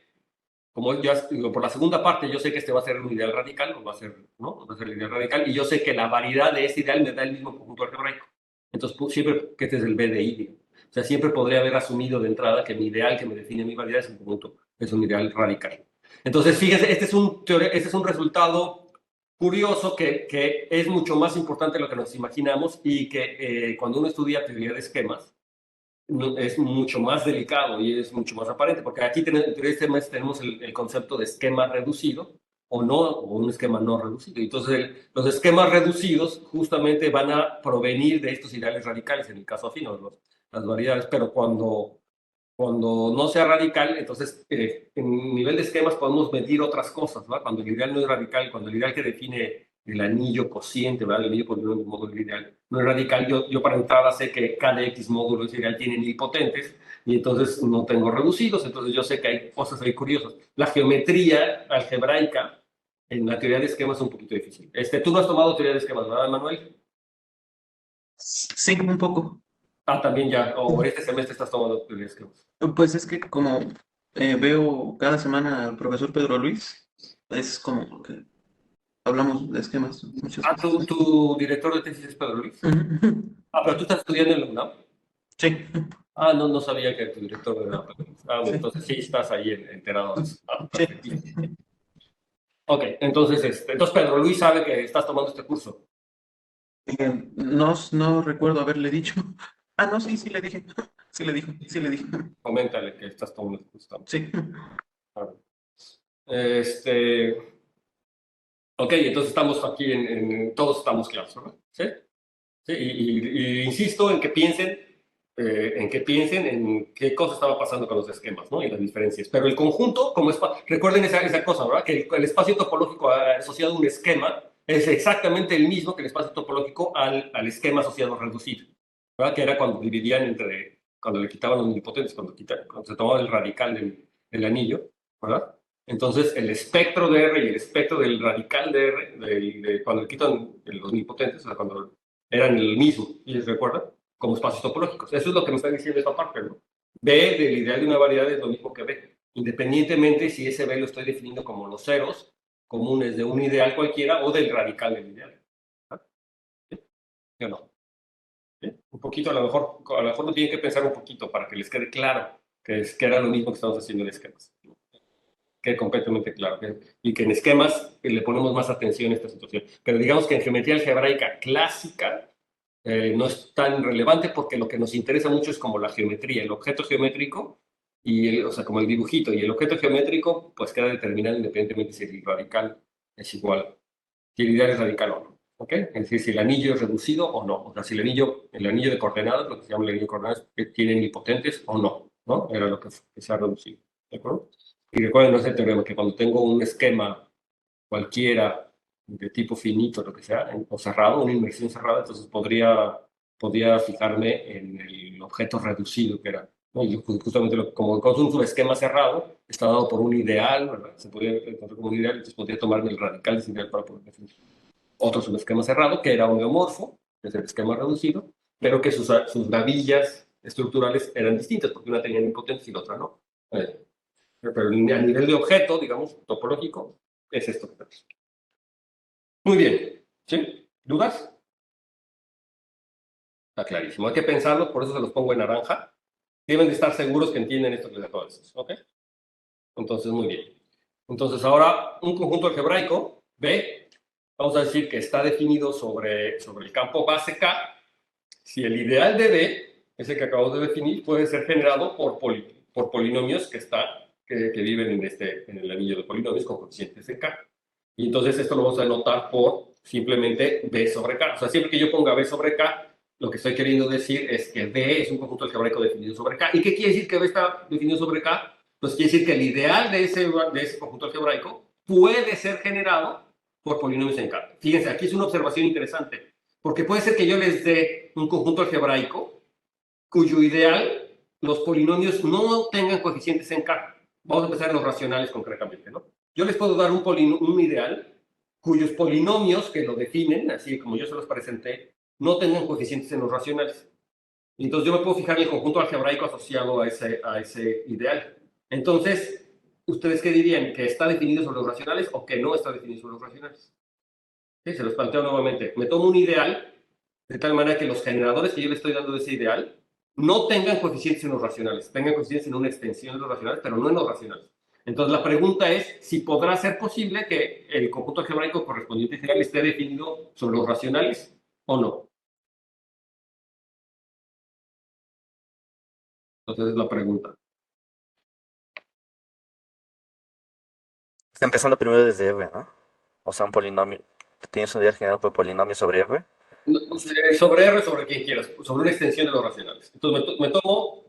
como ya digo, por la segunda parte, yo sé que este va a ser un ideal radical, o va a ser, ¿no? Va a ser el ideal radical, y yo sé que la variedad de este ideal me da el mismo conjunto algebraico. Entonces, pues, siempre que este es el BDI, digo. O sea, siempre podría haber asumido de entrada que mi ideal que me define mi variedad es un conjunto, es un ideal radical. Entonces, fíjese, este es un resultado curioso que es mucho más importante de lo que nos imaginamos, y que cuando uno estudia teoría de esquemas, es mucho más delicado y es mucho más aparente, porque aquí tenemos el concepto de esquema reducido o no, o un esquema no reducido. Entonces, los esquemas reducidos justamente van a provenir de estos ideales radicales, en el caso afino, las variedades, pero cuando no sea radical, entonces en nivel de esquemas podemos medir otras cosas, ¿va? Cuando el ideal no es radical, cuando el ideal que define el anillo cociente, ¿verdad? El anillo polinomial del módulo ideal no es radical, yo para entrada sé que cada X módulo ideal tiene nilpotentes, y entonces no tengo reducidos, entonces yo sé que hay cosas ahí curiosas. La geometría algebraica en la teoría de esquemas es un poquito difícil. Tú no has tomado teoría de esquemas, ¿verdad, Manuel? Sí, un poco. Ah, también ya, o este semestre estás tomando teoría de esquemas. Pues es que como veo cada semana al profesor Pedro Luis, es como que hablamos de esquemas muchas Ah, veces. tu director de tesis es Pedro Luis. Ujú. Ah, pero tú estás estudiando en la UNAM. Sí, Ah, no, no sabía que tu director era Pedro Luis. Ah, bueno, sí, entonces sí estás ahí enterado de eso. Ah, sí. perfecto. Ok, entonces Pedro Luis sabe que estás tomando este curso. No recuerdo haberle dicho. Ah, no, sí, sí le dije. Sí le dijo, sí le dije. Coméntale que estás tomando este curso también. Sí. Ah, Este, ok, entonces estamos aquí todos estamos claros, ¿verdad? ¿Sí? Sí, y insisto en que piensen en qué cosa estaba pasando con los esquemas, ¿no? Y las diferencias. Pero el conjunto, recuerden esa cosa, ¿verdad? Que el espacio topológico asociado a un esquema es exactamente el mismo que el espacio topológico al esquema asociado a reducido, ¿verdad? Que era cuando dividían cuando le quitaban los nilpotentes, cuando se tomaba el radical del anillo, ¿verdad? Entonces, el espectro de R y el espectro del radical de R, cuando le quitan los nilpotentes, o sea, cuando eran el mismo, ¿y les recuerda? Como espacios topológicos. Eso es lo que me está diciendo esta parte, ¿no? B del ideal de una variedad es lo mismo que B, independientemente si ese B lo estoy definiendo como los ceros comunes de un ideal cualquiera o del radical del ideal. ¿Ah? ¿Sí? ¿Sí o no? ¿Sí? Un poquito, a lo mejor lo tienen que pensar un poquito para que les quede claro que era lo mismo que estamos haciendo en esquemas. Quede completamente claro. Y que en esquemas le ponemos más atención a esta situación. Pero digamos que en geometría algebraica clásica, no es tan relevante, porque lo que nos interesa mucho es como la geometría, el objeto geométrico, o sea, como el dibujito, y el objeto geométrico, pues queda determinado independientemente si el radical es igual, si el ideal es radical o no. ¿Ok? Es decir, si el anillo es reducido o no. O sea, si el anillo de coordenadas, lo que se llama el anillo de coordenadas, tiene nilpotentes o no. ¿No? Era lo que se ha reducido. ¿De acuerdo? Y recuerden ese teorema que cuando tengo un esquema cualquiera de tipo finito, lo que sea, o cerrado, una inmersión cerrada, entonces podría fijarme en el objeto reducido que era. ¿No? Y justamente como es un subesquema cerrado, está dado por un ideal, ¿verdad? Se podría encontrar como un ideal, entonces podría tomarme el radical de ese ideal para poder definir otro subesquema cerrado, que era homeomorfo, que es el esquema reducido, pero que sus gavillas estructurales eran distintas, porque una tenía impotencia y la otra no. Pero a nivel de objeto, digamos, topológico, es esto que tenemos. Muy bien. ¿Sí? ¿Dudas? Está clarísimo. Hay que pensarlo, por eso se los pongo en naranja. Deben de estar seguros que entienden esto que les acabo de decir. ¿Ok? Entonces, muy bien. Entonces, ahora, un conjunto algebraico, B, vamos a decir que está definido sobre el campo base K, si el ideal de B, ese que acabo de definir, puede ser generado por polinomios que viven en el anillo de polinomios con coeficientes en K. Y entonces esto lo vamos a anotar por simplemente B sobre K. O sea, siempre que yo ponga B sobre K, lo que estoy queriendo decir es que B es un conjunto algebraico definido sobre K. ¿Y qué quiere decir que B está definido sobre K? Pues quiere decir que el ideal de ese conjunto algebraico puede ser generado por polinomios en K. Fíjense, aquí es una observación interesante, porque puede ser que yo les dé un conjunto algebraico cuyo ideal, los polinomios no tengan coeficientes en K. Vamos a empezar en los racionales concretamente, ¿no? Yo les puedo dar un ideal cuyos polinomios que lo definen, así como yo se los presenté, no tengan coeficientes en los racionales. Entonces yo me puedo fijar en el conjunto algebraico asociado a ese ideal. Entonces, ¿ustedes qué dirían? ¿Que está definido sobre los racionales o que no está definido sobre los racionales? Sí, se los planteo nuevamente. Me tomo un ideal de tal manera que los generadores que yo le estoy dando de ese ideal no tengan coeficientes en los racionales, tengan coeficientes en una extensión de los racionales, pero no en los racionales. Entonces la pregunta es si podrá ser posible que el conjunto algebraico correspondiente a ese ideal esté definido sobre los racionales o no. Entonces es la pregunta. Está empezando primero desde f, ¿no? O sea, un polinomio. Tienes un ideal generado por polinomio sobre f. Sobre R, sobre quien quieras, sobre una extensión de los racionales. Entonces me tomo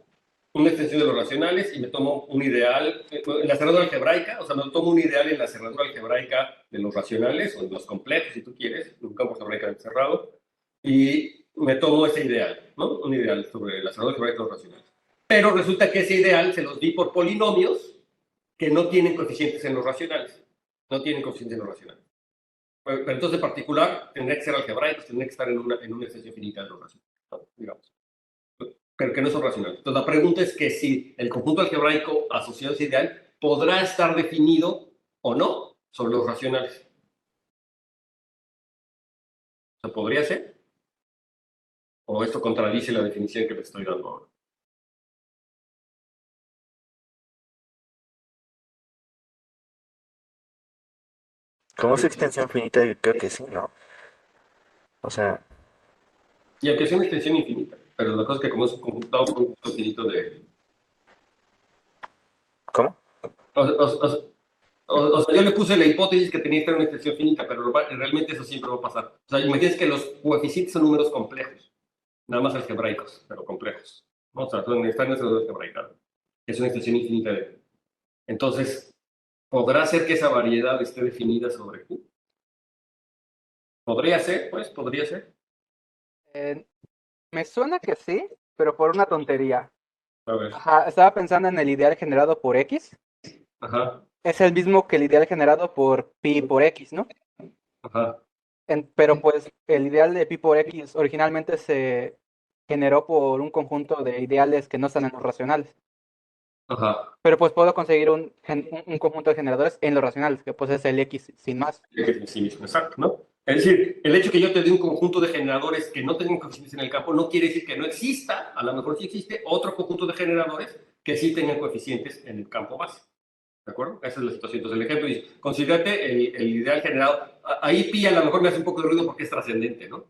una extensión de los racionales y me tomo un ideal en la cerradura algebraica, o sea, me tomo un ideal en la cerradura algebraica de los racionales o de los complejos, si tú quieres, en un campo algebraicamente cerrado, y me tomo ese ideal, ¿no? Un ideal sobre la cerradura algebraica de los racionales. Pero resulta que ese ideal se los di por polinomios que no tienen coeficientes en los racionales. No tienen coeficientes en los racionales. Pero entonces, en particular, tendría que ser algebraicos, tendría que estar en una extensión finita de los racionales, ¿no? Digamos, pero que no son racionales. Entonces, la pregunta es que si el conjunto algebraico asociado a ese ideal podrá estar definido o no sobre los racionales. O sea, ¿podría ser? ¿O esto contradice la definición que le estoy dando ahora? Como es extensión finita, yo creo que sí, ¿no? O sea, Y aunque sea una extensión infinita, pero la cosa es que como es un conjunto finito de... ¿cómo? O sea, yo le puse la hipótesis que tenía que ser una extensión finita, pero realmente eso siempre va a pasar. O sea, imagínense que los coeficientes son números complejos, nada más algebraicos, pero complejos. ¿No? O sea, están en esa algebraica. Es una extensión infinita de... Entonces, ¿podrá ser que esa variedad esté definida sobre Q? Podría ser, pues, podría ser. Eh, Me suena que sí, pero por una tontería. A ver, Ajá, estaba pensando en el ideal generado por X. ajá, Es el mismo que el ideal generado por pi por X, ¿no? ajá, Pero pues el ideal de pi por X originalmente se generó por un conjunto de ideales que no están en los racionales. ajá. Pero pues puedo conseguir un conjunto de generadores en los racionales, que pues es el X sin más. Sí mismo, exacto, ¿no? Es decir, el hecho que yo te dé un conjunto de generadores que no tengan coeficientes en el campo no quiere decir que no exista, a lo mejor sí existe otro conjunto de generadores que sí tengan coeficientes en el campo base. ¿De acuerdo? Esa es la situación. Entonces, el ejemplo dice, considérate el ideal generado. Ahí pi a lo mejor me hace un poco de ruido porque es trascendente, ¿no?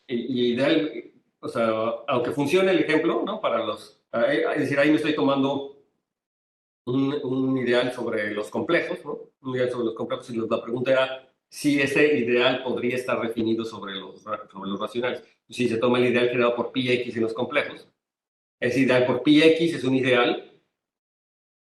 Y ideal, o sea, aunque funcione el ejemplo, ¿no? Es decir, ahí me estoy tomando un ideal sobre los complejos, ¿no? Un ideal sobre los complejos, y la pregunta era si ese ideal podría estar definido sobre los racionales. Si se toma el ideal generado por pi x en los complejos, ese ideal por pi x es un ideal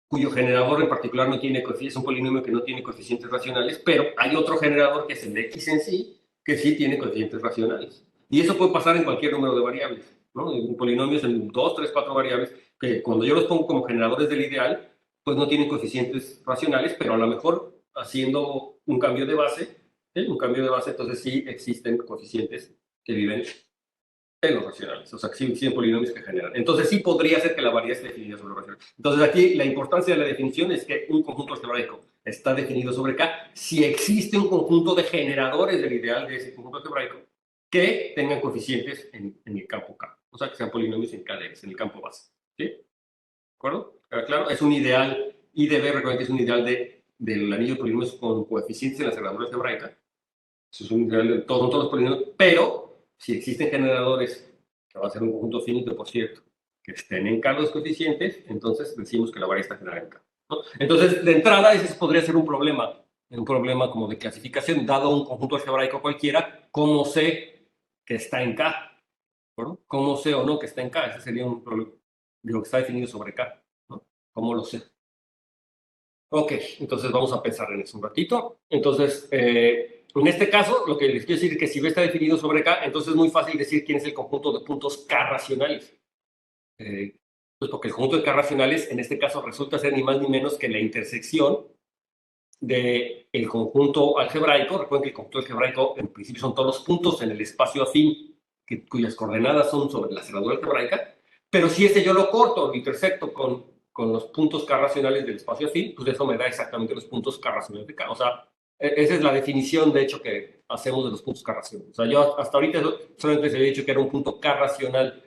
cuyo generador en particular no tiene coeficientes, es un polinomio que no tiene coeficientes racionales, pero hay otro generador que es el x en sí, que sí tiene coeficientes racionales. Y eso puede pasar en cualquier número de variables, ¿no? En polinomios en 2, 3, 4 variables, que cuando yo los pongo como generadores del ideal, pues no tienen coeficientes racionales, pero a lo mejor haciendo un cambio de base, ¿sí? Un cambio de base, entonces sí existen coeficientes que viven en los racionales, o sea, que sí existen polinomios que generan. Entonces sí podría ser que la variedad esté definida sobre los racionales. Entonces aquí la importancia de la definición es que un conjunto algebraico está definido sobre K si existe un conjunto de generadores del ideal de ese conjunto algebraico que tengan coeficientes en el campo K, o sea, que sean polinomios en K de X, en el campo base. ¿Sí? ¿De acuerdo? ¿Queda claro? Es un ideal, IDB, recuerden que es un ideal del anillo de polinomios con coeficientes en la cerradura algebraica. Eso es un ideal de todos los polinomios, pero si existen generadores, que va a ser un conjunto finito, por cierto, que estén en K los coeficientes, entonces decimos que la variedad está generada en K, ¿no? Entonces, de entrada, ese podría ser un problema como de clasificación, dado un conjunto algebraico cualquiera, ¿cómo sé que está en K? ¿No? ¿Cómo sé o no que está en K? Ese sería un problema, de lo que está definido sobre K, ¿no? ¿Cómo lo sé? Ok, entonces vamos a pensar en eso un ratito. Entonces, en este caso, lo que les quiero decir es que si B está definido sobre K, entonces es muy fácil decir quién es el conjunto de puntos K racionales. Pues porque el conjunto de K racionales, en este caso, resulta ser ni más ni menos que la intersección del conjunto algebraico. Recuerden que el conjunto algebraico, en principio, son todos los puntos en el espacio afín cuyas coordenadas son sobre la cerradura algebraica. Pero si ese yo lo corto, lo intersecto con los puntos K racionales del espacio afín, pues eso me da exactamente los puntos K racionales de K. O sea, esa es la definición, de hecho, que hacemos de los puntos K racionales. O sea, yo hasta ahorita solamente se había dicho que era un punto K racional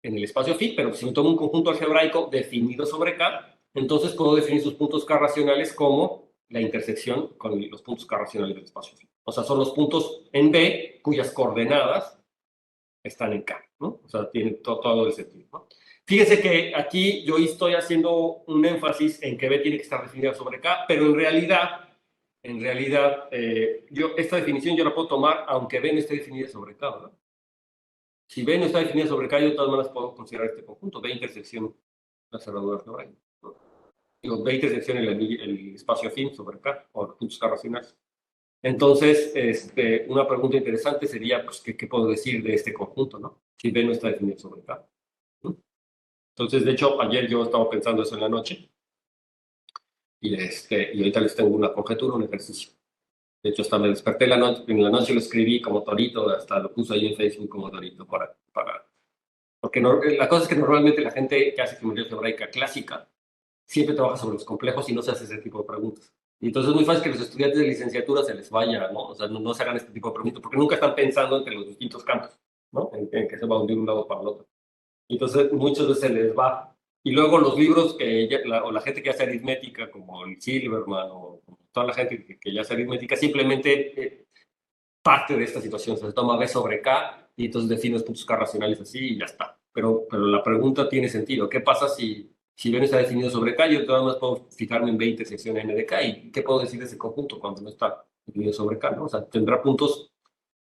en el espacio phi, pero si me tomo un conjunto algebraico definido sobre K, entonces puedo definir sus puntos K racionales como la intersección con los puntos K racionales del espacio phi. O sea, son los puntos en B cuyas coordenadas están en K, ¿no? O sea, tiene todo el sentido, ¿no? Fíjense que aquí yo estoy haciendo un énfasis en que B tiene que estar definida sobre K, pero en realidad, esta definición yo la puedo tomar aunque B no esté definida sobre K, ¿verdad? Si B no está definida sobre K, yo de todas maneras puedo considerar este conjunto, B intersección la cerradura algebraica, ¿no? Digo, B intersección el espacio afín sobre K, o los puntos K racionales. Entonces, una pregunta interesante sería, pues, ¿qué puedo decir de este conjunto, no? Si B no está definido sobre K, ¿no? Entonces, de hecho, ayer yo estaba pensando eso en la noche, y ahorita les tengo una conjetura, un ejercicio. De hecho, hasta me desperté en la noche lo escribí como Torito, hasta lo puse ahí en Facebook como Torito porque la cosa es que normalmente la gente que hace geometría algebraica clásica siempre trabaja sobre los complejos y no se hace ese tipo de preguntas. Y entonces es muy fácil que los estudiantes de licenciatura se les vaya, ¿no? O sea, no se hagan este tipo de preguntas, porque nunca están pensando entre los distintos campos, ¿no? En que se va de un lado para el otro. Y entonces muchas veces se les va. Y luego los libros o la gente que hace aritmética, como el Silverman o toda la gente que ya hace aritmética, simplemente parte de esta situación. Se toma B sobre K y entonces define los puntos K racionales así y ya está. Pero la pregunta tiene sentido. ¿Qué pasa si B no está definido sobre K? Yo nada más puedo fijarme en B intersección N de K. ¿Y qué puedo decir de ese conjunto cuando no está definido sobre K, ¿no? O sea, tendrá puntos,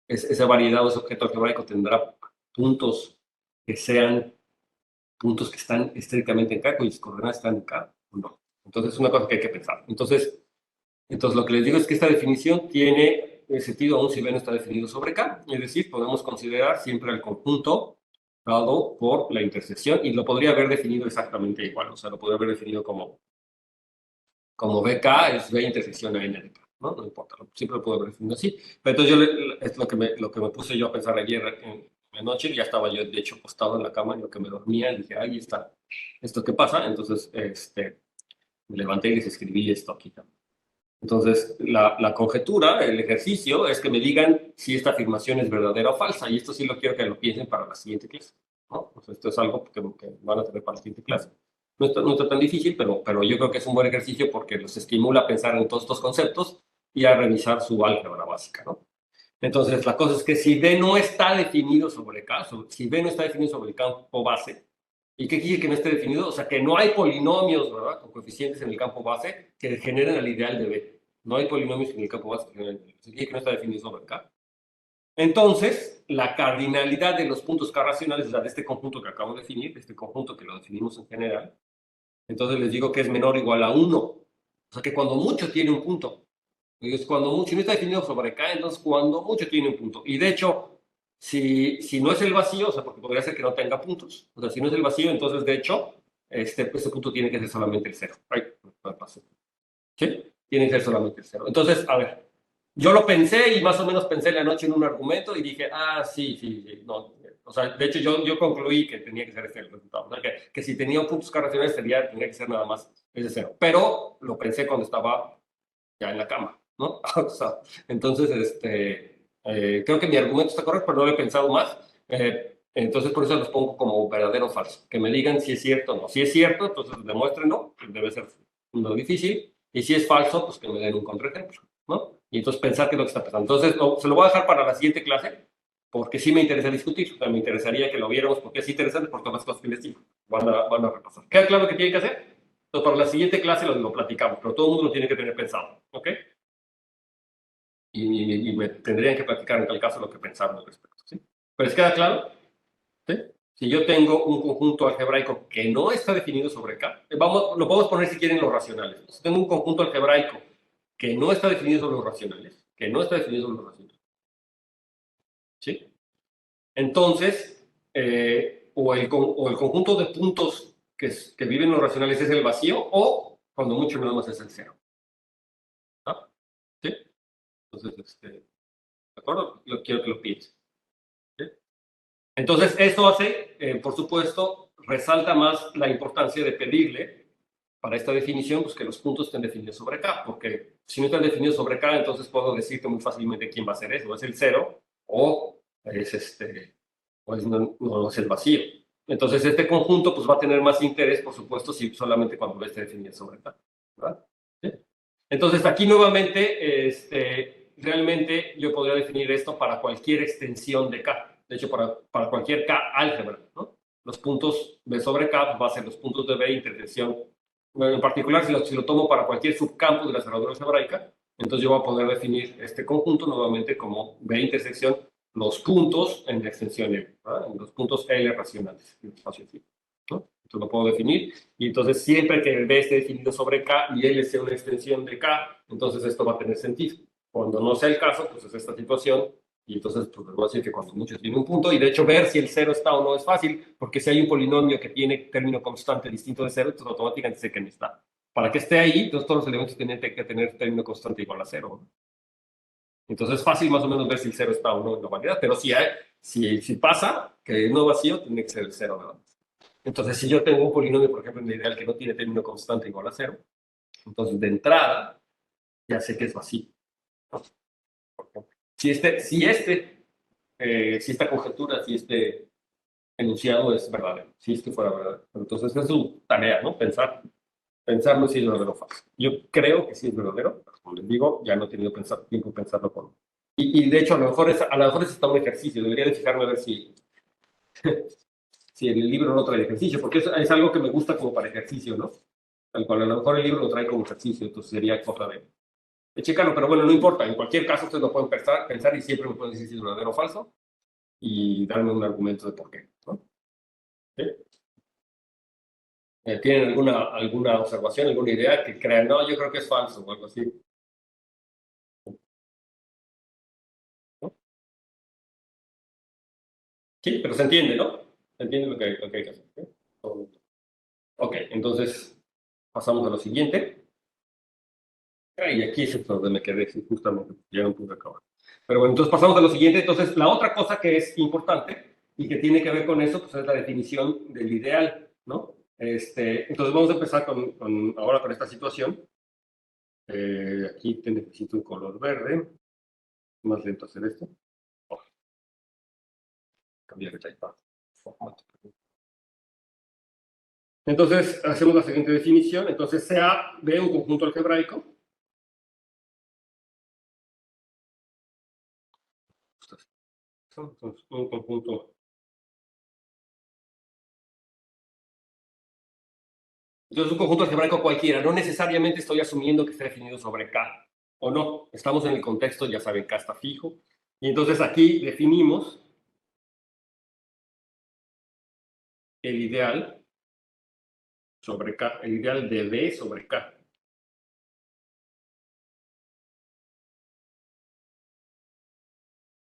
esa variedad o ese objeto algebraico tendrá puntos que sean puntos que están estrictamente en K, cuyas coordenadas están en K, o no. Entonces es una cosa que hay que pensar. Entonces lo que les digo es que esta definición tiene sentido aún si B no está definido sobre K. Es decir, podemos considerar siempre el conjunto dado por la intersección y lo podría haber definido exactamente igual. O sea, lo podría haber definido como BK es B intersección a N de K, ¿no? No importa, siempre lo puedo haber definido así. Pero entonces es lo que me puse yo a pensar ayer en la noche, ya estaba yo de hecho acostado en la cama, en lo que me dormía, y dije, ahí está, ¿esto qué pasa? Entonces, me levanté y les escribí esto aquí también. Entonces, la conjetura, el ejercicio, es que me digan si esta afirmación es verdadera o falsa. Y esto sí lo quiero que lo piensen para la siguiente clase, ¿no? O sea, esto es algo que van a tener para la siguiente clase. No está tan difícil, pero yo creo que es un buen ejercicio porque los estimula a pensar en todos estos conceptos y a revisar su álgebra básica, ¿no? Entonces, la cosa es que si B no está definido sobre el campo base, ¿Y qué quiere que no esté definido? O sea, que no hay polinomios, ¿verdad? Con coeficientes en el campo base que generen al ideal de B. No hay polinomios en el campo base que generen el ideal. Quiere que no está definido sobre K. Entonces, la cardinalidad de los puntos K racionales, o sea, de este conjunto que acabo de definir, de este conjunto que lo definimos en general, entonces les digo que es menor o igual a 1. O sea, que cuando mucho tiene un punto. Es cuando mucho, no está definido sobre K, entonces cuando mucho tiene un punto. Y de hecho, si no es el vacío, o sea, porque podría ser que no tenga puntos. O sea, si no es el vacío, entonces de hecho, ese punto tiene que ser solamente el cero. Ay, me pasé. ¿Sí? Tiene que ser solamente el cero. Entonces, a ver, yo lo pensé y más o menos pensé la noche en un argumento y dije, ah, sí, sí, sí. No. O sea, de hecho, yo concluí que tenía que ser este el resultado. O sea, que si tenía puntos K racionales, tenía que ser nada más ese cero. Pero lo pensé cuando estaba ya en la cama, ¿no? O sea, entonces, creo que mi argumento está correcto, pero no lo he pensado más. Entonces, por eso los pongo como verdadero o falso. Que me digan si es cierto o no. Si es cierto, entonces demuéstrenlo, que debe ser no difícil. Y si es falso, pues que me den un contraejemplo, ¿no? Y entonces pensar qué es lo que está pasando. Entonces, se lo voy a dejar para la siguiente clase, porque sí me interesa discutir. O sea, me interesaría que lo viéramos, porque es interesante por todas las cosas que les digo. Van a repasar. ¿Queda claro qué tienen que hacer? Entonces, para la siguiente clase lo platicamos, pero todo el mundo lo tiene que tener pensado, ¿ok? Y me tendrían que platicar en tal caso lo que pensaron al respecto, ¿sí? ¿Pero les queda claro? ¿Sí? Si yo tengo un conjunto algebraico que no está definido sobre K, lo podemos poner si quieren los racionales. Si tengo un conjunto algebraico que no está definido sobre los racionales, que no está definido sobre los racionales, ¿sí? Entonces, o el conjunto de puntos que viven los racionales es el vacío, o cuando mucho nada más es el cero. ¿Ah? ¿Sí? Entonces, ¿de acuerdo? Yo quiero que lo piensen. ¿Sí? Entonces, esto hace, por supuesto, resalta más la importancia de pedirle para esta definición, pues que los puntos estén definidos sobre K, porque si no están definidos sobre K, entonces puedo decirte muy fácilmente quién va a ser eso, es el cero o no es el vacío. Entonces, este conjunto pues va a tener más interés, por supuesto, si solamente cuando esté definido sobre K. ¿Verdad? ¿Sí? Entonces, aquí nuevamente, realmente yo podría definir esto para cualquier extensión de K. De hecho, para cualquier K álgebra, ¿no? Los puntos B sobre K pues, va a ser los puntos de B intersección. Bueno, en particular, si lo tomo para cualquier subcampo de la cerradura algebraica, entonces yo voy a poder definir este conjunto nuevamente como B intersección los puntos en la extensión L, ¿verdad? En los puntos L racionales, en el espacio así, ¿no? Entonces lo puedo definir, y entonces siempre que el B esté definido sobre K y L sea una extensión de K, entonces esto va a tener sentido. Cuando no sea el caso, pues es esta situación, y entonces pues les voy a decir que cuando mucho tiene un punto, y de hecho ver si el cero está o no es fácil, porque si hay un polinomio que tiene término constante distinto de cero, entonces automáticamente sé que no está. Para que esté ahí, entonces todos los elementos tienen que tener término constante igual a cero, ¿no? Entonces es fácil más o menos ver si el cero está o no en la variedad, pero si pasa que no vacío, tiene que ser el cero, ¿verdad? Entonces, si yo tengo un polinomio, por ejemplo, en la ideal que no tiene término constante igual a cero, entonces de entrada ya sé que es vacío. Si esta conjetura, si este enunciado es verdadero, si es que fuera verdadero. Entonces, es su tarea, ¿no? Pensarlo si es verdadero o falso. Yo creo que sí es verdadero, pero como les digo, ya no he tenido tiempo de pensarlo con. Y de hecho, a lo mejor es hasta un ejercicio. Debería de fijarme a ver si el libro no trae ejercicio, porque es algo que me gusta como para ejercicio, ¿no? Tal cual, a lo mejor el libro lo trae como ejercicio, entonces sería cosa de checarlo, pero bueno, no importa. En cualquier caso, ustedes lo pueden pensar y siempre me pueden decir si es verdadero o falso y darme un argumento de por qué, ¿no? ¿Sí? ¿Tienen alguna observación, alguna idea que crean? No, yo creo que es falso o algo así, ¿no? Sí, pero se entiende, ¿no? Se entiende lo que hay que hacer. ¿Sí? Ok, entonces pasamos a lo siguiente. Y aquí es donde me quedé, sí, justamente, ya no pude acabar. Pero bueno, entonces pasamos a lo siguiente. Entonces, la otra cosa que es importante y que tiene que ver con eso, pues es la definición del ideal, ¿no? Entonces vamos a empezar ahora con esta situación. Aquí te necesito un color verde. Más lento hacer esto. Oh, cambiar el iPad. Formato. Entonces, hacemos la siguiente definición. Entonces, sea de un conjunto algebraico. Entonces, un conjunto Entonces, un conjunto algebraico cualquiera, no necesariamente estoy asumiendo que esté definido sobre K o no. Estamos en el contexto, ya saben, K está fijo. Y entonces aquí definimos el ideal sobre K, el ideal de B sobre K.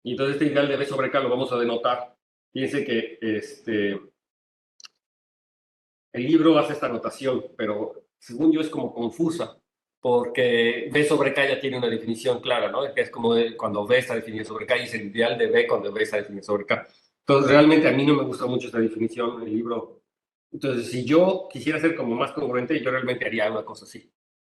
Y entonces este ideal de B sobre K lo vamos a denotar. Fíjense que el libro hace esta notación, pero según yo es como confusa, porque B sobre K ya tiene una definición clara, ¿no? Que es como cuando B está definido sobre K y es el ideal de B cuando B está definido sobre K. Entonces, realmente a mí no me gusta mucho esta definición en el libro. Entonces, si yo quisiera ser como más congruente, yo realmente haría una cosa así.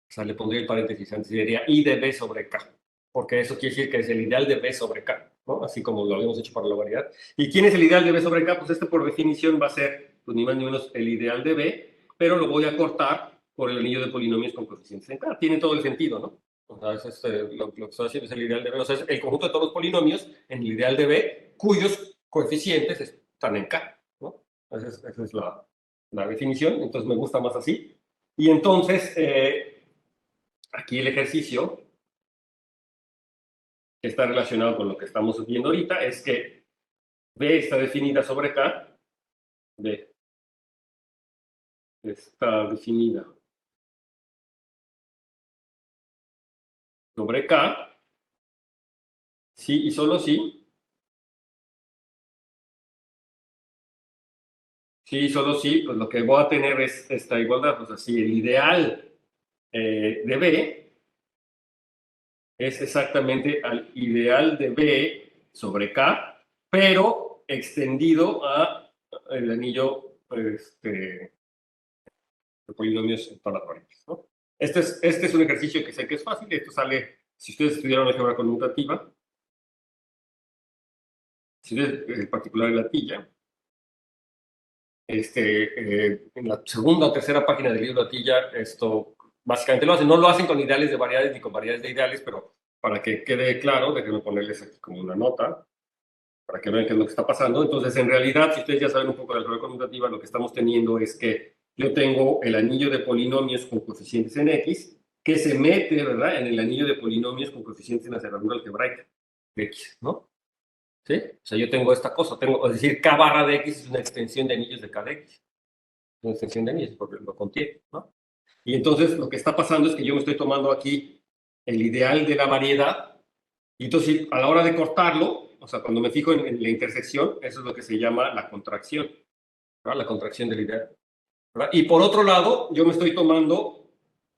O sea, le pondría el paréntesis antes y diría I de B sobre K, porque eso quiere decir que es el ideal de B sobre K, ¿no? Así como lo habíamos hecho para la variedad. ¿Y quién es el ideal de B sobre K? Pues este por definición va a ser, pues, ni más ni menos el ideal de B, pero lo voy a cortar por el anillo de polinomios con coeficientes en K. Tiene todo el sentido, ¿no? O sea, eso es, lo que estoy haciendo es el ideal de B. O sea, es el conjunto de todos los polinomios en el ideal de B, cuyos coeficientes están en K, ¿no? Esa es la definición, entonces me gusta más así. Y entonces, aquí el ejercicio que está relacionado con lo que estamos viendo ahorita es que B está definida sobre K, B está definida sobre K, sí y solo sí, sí y solo sí, pues lo que voy a tener es esta igualdad, pues así, el ideal de B es exactamente al ideal de B sobre K, pero extendido a el anillo de polinomios en todas las variables, ¿no? Este es un ejercicio que sé que es fácil, esto sale, si ustedes estudiaron álgebra conmutativa, si ustedes en particular en la tilla, en la segunda o tercera página del libro de Atilla, esto básicamente lo hacen. No lo hacen con ideales de variedades ni con variedades de ideales, pero para que quede claro, déjenme ponerles aquí como una nota, para que vean qué es lo que está pasando. Entonces, en realidad, si ustedes ya saben un poco de la álgebra conmutativa, lo que estamos teniendo es que yo tengo el anillo de polinomios con coeficientes en X, que se mete, ¿verdad?, en el anillo de polinomios con coeficientes en la cerradura algebraica de X, ¿no? ¿Sí? O sea, yo tengo esta cosa, es decir, K barra de X es una extensión de anillos de K de X. Es una extensión de anillos, porque lo contiene, ¿no? Y entonces lo que está pasando es que yo me estoy tomando aquí el ideal de la variedad, y entonces a la hora de cortarlo, o sea, cuando me fijo en la intersección, eso es lo que se llama la contracción, ¿verdad? La contracción del ideal, ¿verdad? Y por otro lado, yo me estoy tomando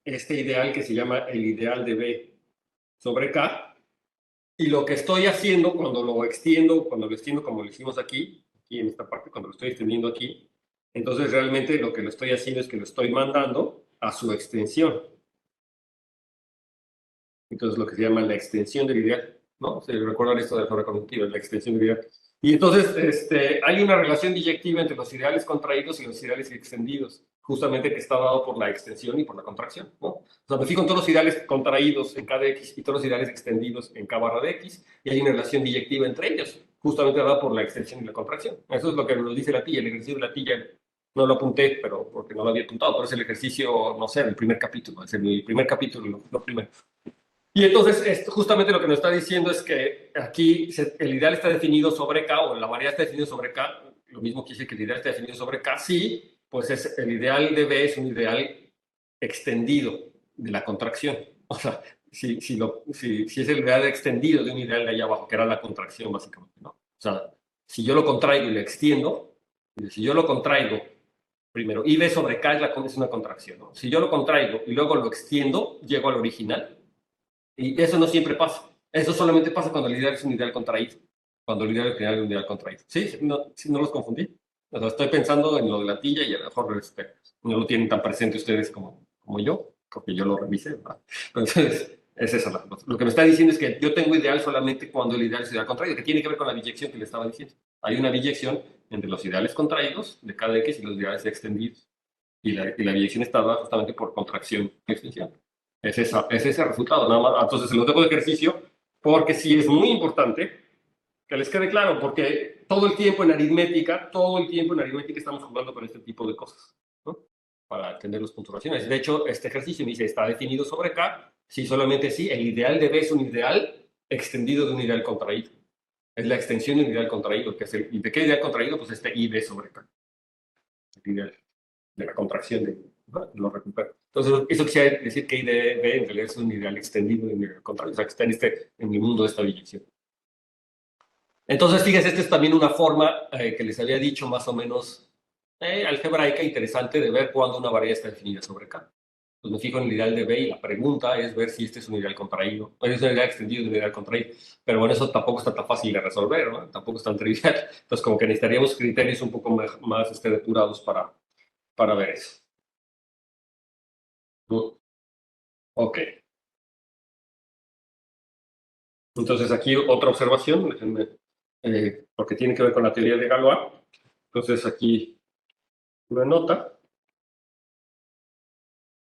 este ideal que se llama el ideal de B sobre K, y lo que estoy haciendo cuando lo extiendo como lo hicimos aquí en esta parte, cuando lo estoy extendiendo aquí, entonces realmente lo que lo estoy haciendo es que lo estoy mandando a su extensión. Entonces lo que se llama la extensión del ideal, ¿no? Se recuerdan esto de la forma cognitiva, la extensión del ideal. Y entonces hay una relación diyectiva entre los ideales contraídos y los ideales extendidos, justamente que está dado por la extensión y por la contracción, ¿no? O sea, me fijo en todos los ideales contraídos en K de X y todos los ideales extendidos en K barra de X, y hay una relación diyectiva entre ellos, justamente dada por la extensión y la contracción. Eso es lo que nos dice la tilla, el ejercicio de la tilla. No lo apunté, pero porque no lo había apuntado, pero es el ejercicio, no sé, del primer capítulo, es el primer capítulo, lo primero. Y entonces, justamente lo que nos está diciendo es que aquí el ideal está definido sobre K, o la variedad está definida sobre K, lo mismo quiere decir que el ideal está definido sobre K, sí, pues el ideal de B es un ideal extendido de la contracción. O sea, si es el ideal extendido de un ideal de allá abajo, que era la contracción básicamente, ¿no? O sea, si yo lo contraigo y lo extiendo, si yo lo contraigo primero, y B sobre K es una contracción, ¿no? Si yo lo contraigo y luego lo extiendo, llego al original. Y eso no siempre pasa. Eso solamente pasa cuando el ideal es un ideal contraído. Cuando el ideal original es un ideal contraído. ¿Sí? No los confundí. O sea, estoy pensando en lo de la tilla y a lo mejor no lo tienen tan presente ustedes como yo, porque yo lo revisé, ¿verdad? Entonces, es eso. Lo que me está diciendo es que yo tengo ideal solamente cuando el ideal es ideal contraído, que tiene que ver con la biyección que le estaba diciendo. Hay una biyección entre los ideales contraídos de cada X y los ideales extendidos. Y la biyección está dada justamente por contracción y extensión. Es ese resultado, nada más. Entonces, se los dejo de ejercicio porque sí es muy importante que les quede claro, porque todo el tiempo en aritmética estamos jugando con este tipo de cosas, ¿no? para entender los puntos racionales. De hecho, este ejercicio me dice, está definido sobre K, si solamente sí, el ideal de B es un ideal extendido de un ideal contraído. Es la extensión de un ideal contraído, que es ¿y de qué ideal contraído? Pues este IB sobre K. El ideal de la contracción de, ¿no? Lo recupero. Entonces, eso quiere decir que IB en realidad es un ideal extendido de un ideal contraído, o sea, que está en el mundo de esta biyección. Entonces, fíjense, esta es también una forma que les había dicho más o menos algebraica interesante de ver cuándo una variedad está definida sobre K. Pues me fijo en el ideal de B y la pregunta es ver si este es un ideal contraído, o es un ideal extendido de un ideal contraído. Pero bueno, eso tampoco está tan fácil de resolver, ¿no? Tampoco es tan trivial. Entonces, como que necesitaríamos criterios un poco más depurados para ver eso. Ok. Entonces, aquí otra observación, déjenme, porque tiene que ver con la teoría de Galois. Entonces, aquí una nota.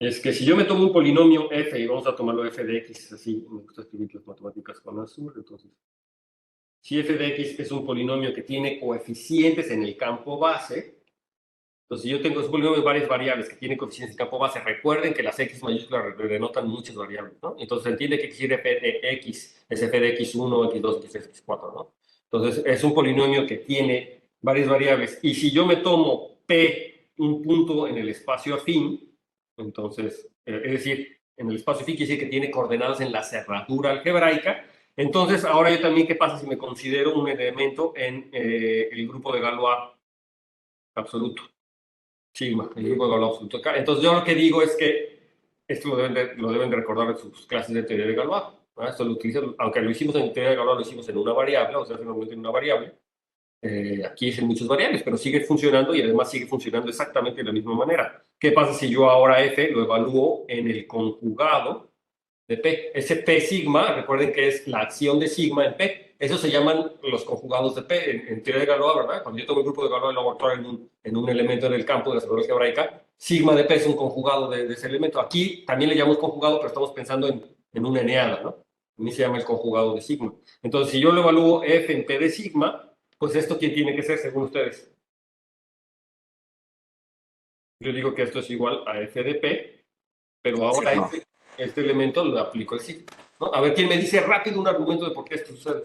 Es que si yo me tomo un polinomio f, y vamos a tomarlo f de x, así, me gusta escribir las matemáticas con azul, entonces, si f de x es un polinomio que tiene coeficientes en el campo base, entonces si yo tengo un polinomio de varias variables que tienen coeficientes en el campo base, recuerden que las x mayúsculas denotan muchas variables, ¿no? Entonces se entiende que x de f de x es f de x1, x2, x3, x4, ¿no? Entonces es un polinomio que tiene varias variables, y si yo me tomo p, un punto en el espacio afín, entonces, es decir, en el espacio phi quiere decir que tiene coordenadas en la cerradura algebraica. Entonces, ahora yo también, ¿qué pasa si me considero un elemento en el grupo de Galois absoluto? Sigma, el grupo de Galois absoluto. Entonces, yo lo que digo es que esto lo deben de recordar en sus clases de teoría de Galois, ¿no? Esto lo utilizan, aunque lo hicimos en teoría de Galois, lo hicimos en una variable, o sea, normalmente en una variable. Aquí es en muchas variables, pero sigue funcionando y además sigue funcionando exactamente de la misma manera. ¿Qué pasa si yo ahora f lo evalúo en el conjugado de p? Ese p sigma, recuerden que es la acción de sigma en p. Eso se llaman los conjugados de p en teoría de Galois, ¿verdad? Cuando yo tomo el grupo de Galois y lo hago actuar en un elemento en el campo de la seguridad algebraica, sigma de p es un conjugado de ese elemento. Aquí también le llamamos conjugado, pero estamos pensando en una eneada, ¿no? A mí se llama el conjugado de sigma. Entonces, si yo lo evalúo f en p de sigma, pues esto, ¿quién tiene que ser según ustedes? Yo digo que esto es igual a f de p, pero ahora Sí, no. este elemento lo aplico al sigma, ¿no? A ver, ¿quién me dice rápido un argumento de por qué esto sucede?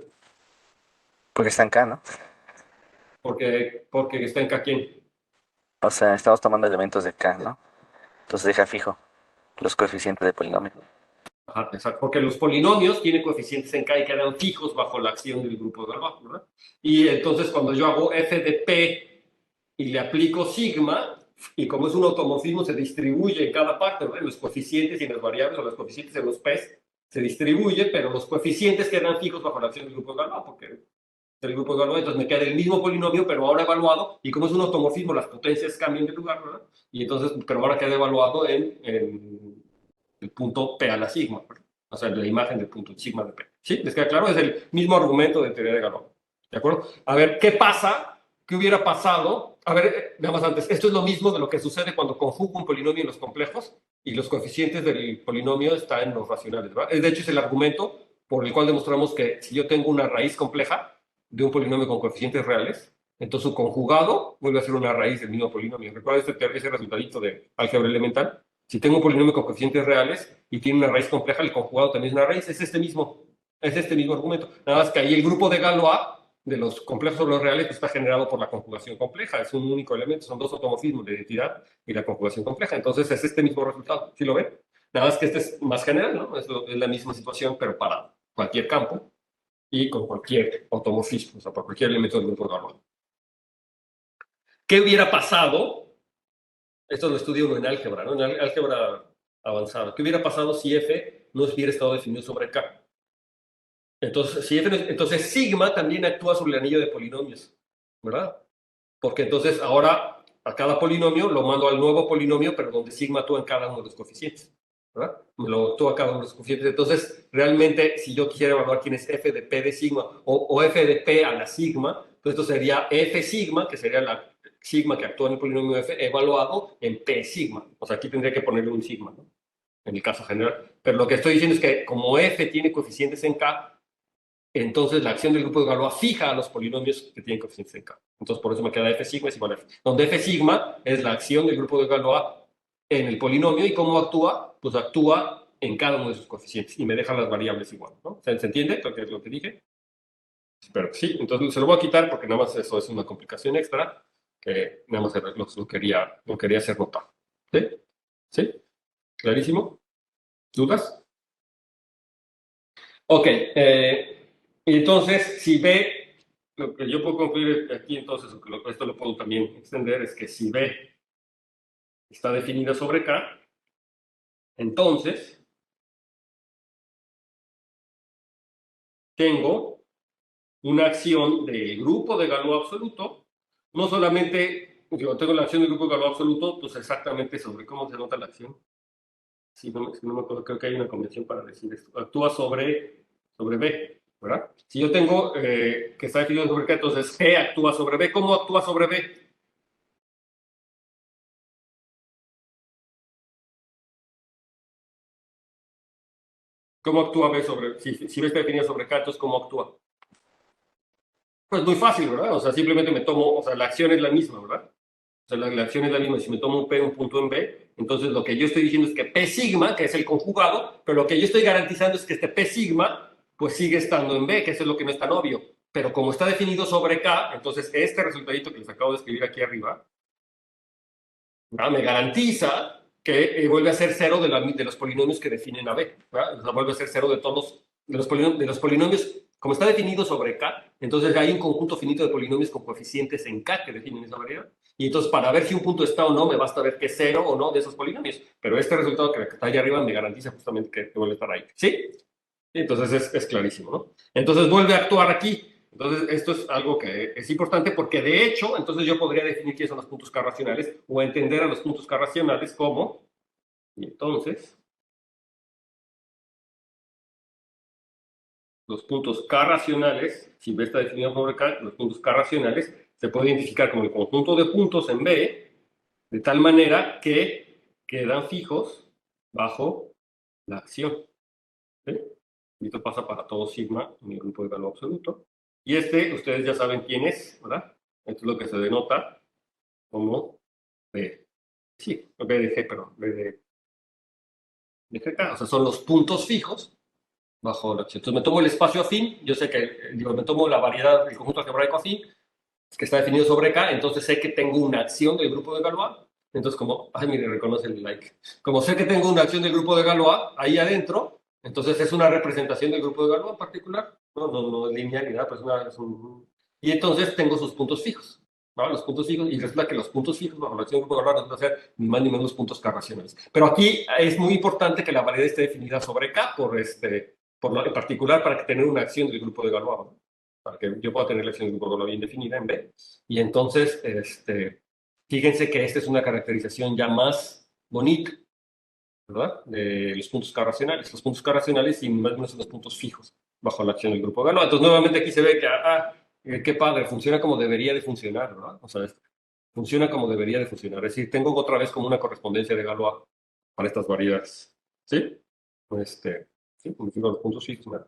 Porque están acá, ¿no? Porque está en K quién. O sea, estamos tomando elementos de K, ¿no? Entonces deja fijo los coeficientes de polinomio. Ajá, exacto, porque los polinomios tienen coeficientes en K y quedan fijos bajo la acción del grupo de Galois, ¿verdad? Y entonces cuando yo hago f de p y le aplico sigma, y como es un automorfismo, se distribuye en cada parte, ¿verdad? Los coeficientes y las variables, o los coeficientes en los p's, se distribuye, pero los coeficientes quedan fijos bajo la acción del grupo de Galois, porque el grupo de Galois, entonces me queda el mismo polinomio, pero ahora evaluado, y como es un automorfismo, las potencias cambian de lugar, ¿verdad? Y entonces, pero ahora queda evaluado en el punto P a la sigma, ¿verdad? O sea, la imagen del punto sigma de P. ¿Sí? ¿Les queda claro? Es el mismo argumento de teoría de Galois. ¿De acuerdo? A ver, ¿qué pasa? ¿Qué hubiera pasado? A ver, nada más antes. Esto es lo mismo de lo que sucede cuando conjugo un polinomio en los complejos y los coeficientes del polinomio están en los racionales, ¿verdad? De hecho, es el argumento por el cual demostramos que si yo tengo una raíz compleja de un polinomio con coeficientes reales, entonces su conjugado vuelve a ser una raíz del mismo polinomio. ¿Recuerda ese resultadito de álgebra elemental? Si tengo un polinomio con coeficientes reales y tiene una raíz compleja, el conjugado también es una raíz. Es este mismo argumento. Nada más que ahí el grupo de Galois de los complejos sobre los reales pues, está generado por la conjugación compleja. Es un único elemento, son dos automorfismos de identidad y la conjugación compleja. Entonces es este mismo resultado. ¿Sí lo ven? Nada más que este es más general, ¿no? Es la misma situación, pero para cualquier campo y con cualquier automorfismo, o sea, para cualquier elemento del grupo de Galois. ¿Qué hubiera pasado? Esto lo estudia uno en álgebra, ¿no? En álgebra avanzada. ¿Qué hubiera pasado si f no hubiera estado definido sobre K? Entonces, entonces sigma también actúa sobre el anillo de polinomios, ¿verdad? Porque entonces ahora a cada polinomio lo mando al nuevo polinomio, pero donde sigma actúa en cada uno de los coeficientes, ¿verdad? Me lo actúa a cada uno de los coeficientes. Entonces, realmente, si yo quisiera evaluar quién es f de p de sigma o f de p a la sigma, pues esto sería f sigma, que sería la sigma que actúa en el polinomio f, evaluado en p sigma. O sea, aquí tendría que ponerle un sigma, ¿no? En el caso general. Pero lo que estoy diciendo es que como f tiene coeficientes en k, entonces la acción del grupo de Galois fija a los polinomios que tienen coeficientes en K. Entonces por eso me queda f sigma es igual a f. Donde f sigma es la acción del grupo de Galois en el polinomio. ¿Y cómo actúa? Pues actúa en cada uno de sus coeficientes y me deja las variables igual, ¿no? ¿Se entiende lo que dije? Espero que sí. Entonces se lo voy a quitar porque nada más eso es una complicación extra que nada más lo quería hacer notar. ¿Sí? ¿Sí? ¿Clarísimo? ¿Dudas? Ok. Y entonces, si B, lo que yo puedo concluir aquí, entonces, esto lo puedo también extender, es que si B está definida sobre K, entonces tengo una acción de grupo de Galois absoluto, no solamente, yo tengo la acción de grupo de Galois absoluto, pues exactamente sobre cómo se nota la acción. Si no me acuerdo, creo que hay una convención para decir esto. Actúa sobre B, ¿verdad? Si yo tengo que está definido sobre K, entonces G actúa sobre B. ¿Cómo actúa sobre B? ¿Cómo actúa B sobre, si B está definido sobre K, entonces cómo actúa? Pues muy fácil, ¿verdad? O sea, simplemente me tomo, o sea, la acción es la misma, ¿verdad? O sea, la acción es la misma. Si me tomo un P, un punto en B, entonces lo que yo estoy diciendo es que P sigma, que es el conjugado, pero lo que yo estoy garantizando es que este P sigma, pues sigue estando en B, que eso es lo que no es tan obvio. Pero como está definido sobre K, entonces este resultadito que les acabo de escribir aquí arriba, ¿verdad? Me garantiza que vuelve a ser cero de los polinomios que definen a B, ¿verdad? O sea, vuelve a ser cero de todos de los polinomios. Como está definido sobre K, entonces hay un conjunto finito de polinomios con coeficientes en K que definen esa variedad. Y entonces, para ver si un punto está o no, me basta ver que es cero o no de esos polinomios. Pero este resultado que está allá arriba me garantiza justamente que vuelve a estar ahí. ¿Sí? Entonces es clarísimo, ¿no? Entonces vuelve a actuar aquí. Entonces, esto es algo que es importante porque, de hecho, entonces yo podría definir quiénes son los puntos K racionales o entender a los puntos K racionales como, y entonces, los puntos K racionales, si B está definido sobre K, los puntos K racionales se puede identificar como el conjunto de puntos en B, de tal manera que quedan fijos bajo la acción. ¿Sí? Y esto pasa para todo sigma en el grupo de valor absoluto. Y ustedes ya saben quién es, ¿verdad? Esto es lo que se denota como B. Sí, B de G, perdón, B de GK. O sea, son los puntos fijos bajo la acción. Entonces me tomo el espacio afín, yo sé que, me tomo la variedad del conjunto algebraico afín, que está definido sobre K, entonces sé que tengo una acción del grupo de Galois. Entonces, como, ay, mire, reconoce el like. Como sé que tengo una acción del grupo de Galois ahí adentro, entonces es una representación del grupo de Galois en particular. No es lineal ni nada, pues y entonces tengo sus puntos fijos. ¿No? Los puntos fijos, y resulta que los puntos fijos bajo la acción del grupo de Galois van a ser ni más ni menos puntos K racionales. Pero aquí es muy importante que la variedad esté definida sobre K, en particular para que tener una acción del grupo de Galois, ¿no? Para que yo pueda tener la acción del grupo de Galois bien definida en B. Y entonces, fíjense que esta es una caracterización ya más bonita, ¿verdad? De los puntos K racionales. Los puntos K racionales y más o menos son los puntos fijos bajo la acción del grupo Galois. Entonces, nuevamente aquí se ve que, qué padre, funciona como debería de funcionar, ¿verdad? O sea, funciona como debería de funcionar. Es decir, tengo otra vez como una correspondencia de Galois para estas variedades. ¿Sí? Sí, como digo, los puntos fijos, ¿verdad?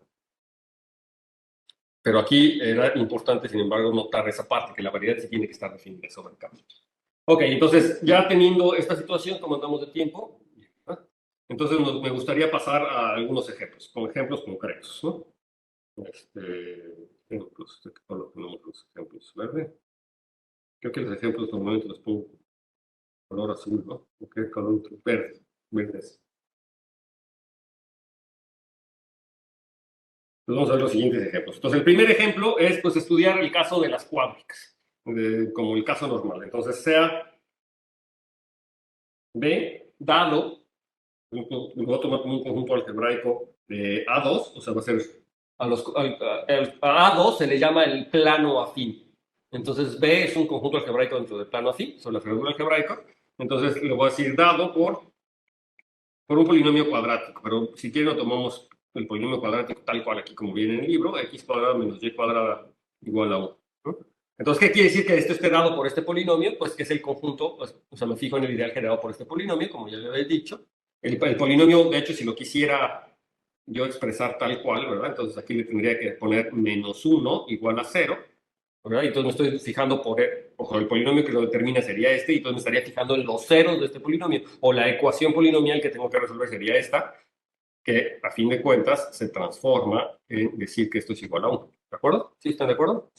Pero aquí era importante, sin embargo, notar esa parte, que la variedad sí tiene que estar definida sobre el campo. Ok, entonces, ya teniendo esta situación, como andamos de tiempo, ¿verdad? Entonces me gustaría pasar a algunos ejemplos, con ejemplos concretos, ¿no? Ejemplos, ponemos los ejemplos verde. Creo que los ejemplos normalmente los pongo color azul, ¿no? Ok, color verde, verdes. Entonces vamos a ver los siguientes ejemplos. Entonces, el primer ejemplo es, pues, estudiar el caso de las cuádricas, como el caso normal. Entonces, sea B dado, lo voy a tomar como un conjunto algebraico de A2, o sea, va a ser, a A2 se le llama el plano afín. Entonces, B es un conjunto algebraico dentro del plano afín, sobre la figura algebraica. Entonces, le voy a decir dado por un polinomio cuadrático, pero si quieren lo tomamos el polinomio cuadrático tal cual aquí como viene en el libro, x cuadrada menos y cuadrada igual a 1. ¿No? Entonces, ¿qué quiere decir que esto esté dado por este polinomio? Pues que es el conjunto, pues, o sea, me fijo en el ideal generado por este polinomio, como ya le había dicho. El polinomio, de hecho, si lo quisiera yo expresar tal cual, ¿verdad? Entonces aquí le tendría que poner menos 1 igual a 0, ¿verdad? Y entonces me estoy fijando ojo, el polinomio que lo determina sería este, y entonces me estaría fijando en los ceros de este polinomio, o la ecuación polinomial que tengo que resolver sería esta, que a fin de cuentas se transforma en decir que esto es igual a 1. ¿De acuerdo? ¿Sí están de acuerdo?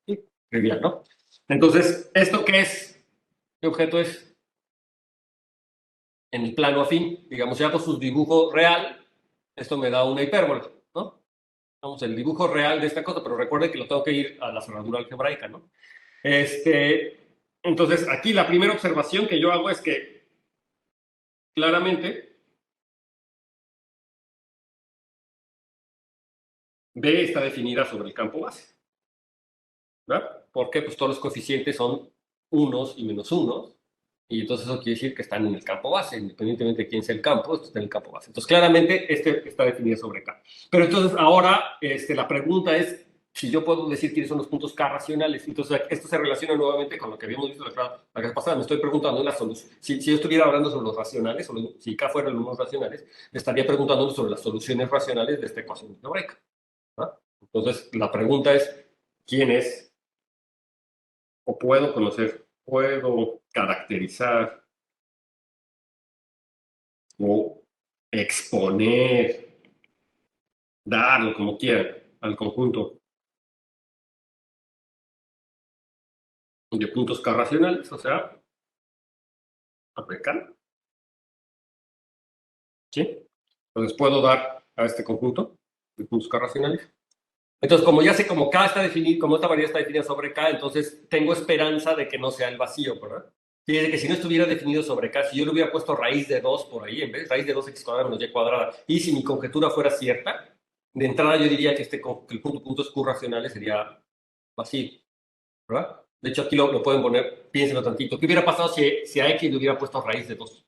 Sí, trivial, ¿no? Entonces, ¿esto qué es? ¿Qué objeto es? En el plano afín, digamos, si hago su dibujo real, esto me da una hipérbola, ¿no? Vamos, el dibujo real de esta cosa, pero recuerden que lo tengo que ir a la cerradura algebraica, ¿no? Entonces, aquí la primera observación que yo hago es que claramente B está definida sobre el campo base, ¿verdad? Porque pues todos los coeficientes son unos y menos unos, y entonces eso quiere decir que están en el campo base, independientemente de quién sea el campo, esto está en el campo base. Entonces, claramente, este está definido sobre K. Pero entonces, ahora, la pregunta es si yo puedo decir quiénes son los puntos K racionales. Entonces, esto se relaciona nuevamente con lo que habíamos visto la clase pasada. Me estoy preguntando la solución. Si yo estuviera hablando sobre los racionales, si K fueran los números racionales, me estaría preguntando sobre las soluciones racionales de esta ecuación algebraica, ¿verdad? Entonces, la pregunta es, ¿quién es? O puedo conocer, puedo caracterizar o exponer, darlo como quieran al conjunto de puntos K racionales, o sea, americano. ¿Sí? Entonces puedo dar a este conjunto de puntos K racionales. Entonces, como ya sé cómo K está definido, como esta variedad está definida sobre K, entonces tengo esperanza de que no sea el vacío, ¿verdad? Fíjense que si no estuviera definido sobre K, si yo le hubiera puesto raíz de 2 por ahí, en vez raíz de 2x cuadrada menos y cuadrada, y si mi conjetura fuera cierta, de entrada yo diría que, que el puntos Q racionales sería vacío, ¿verdad? De hecho, aquí lo pueden poner, piénsenlo tantito. ¿Qué hubiera pasado si a X le hubiera puesto raíz de 2?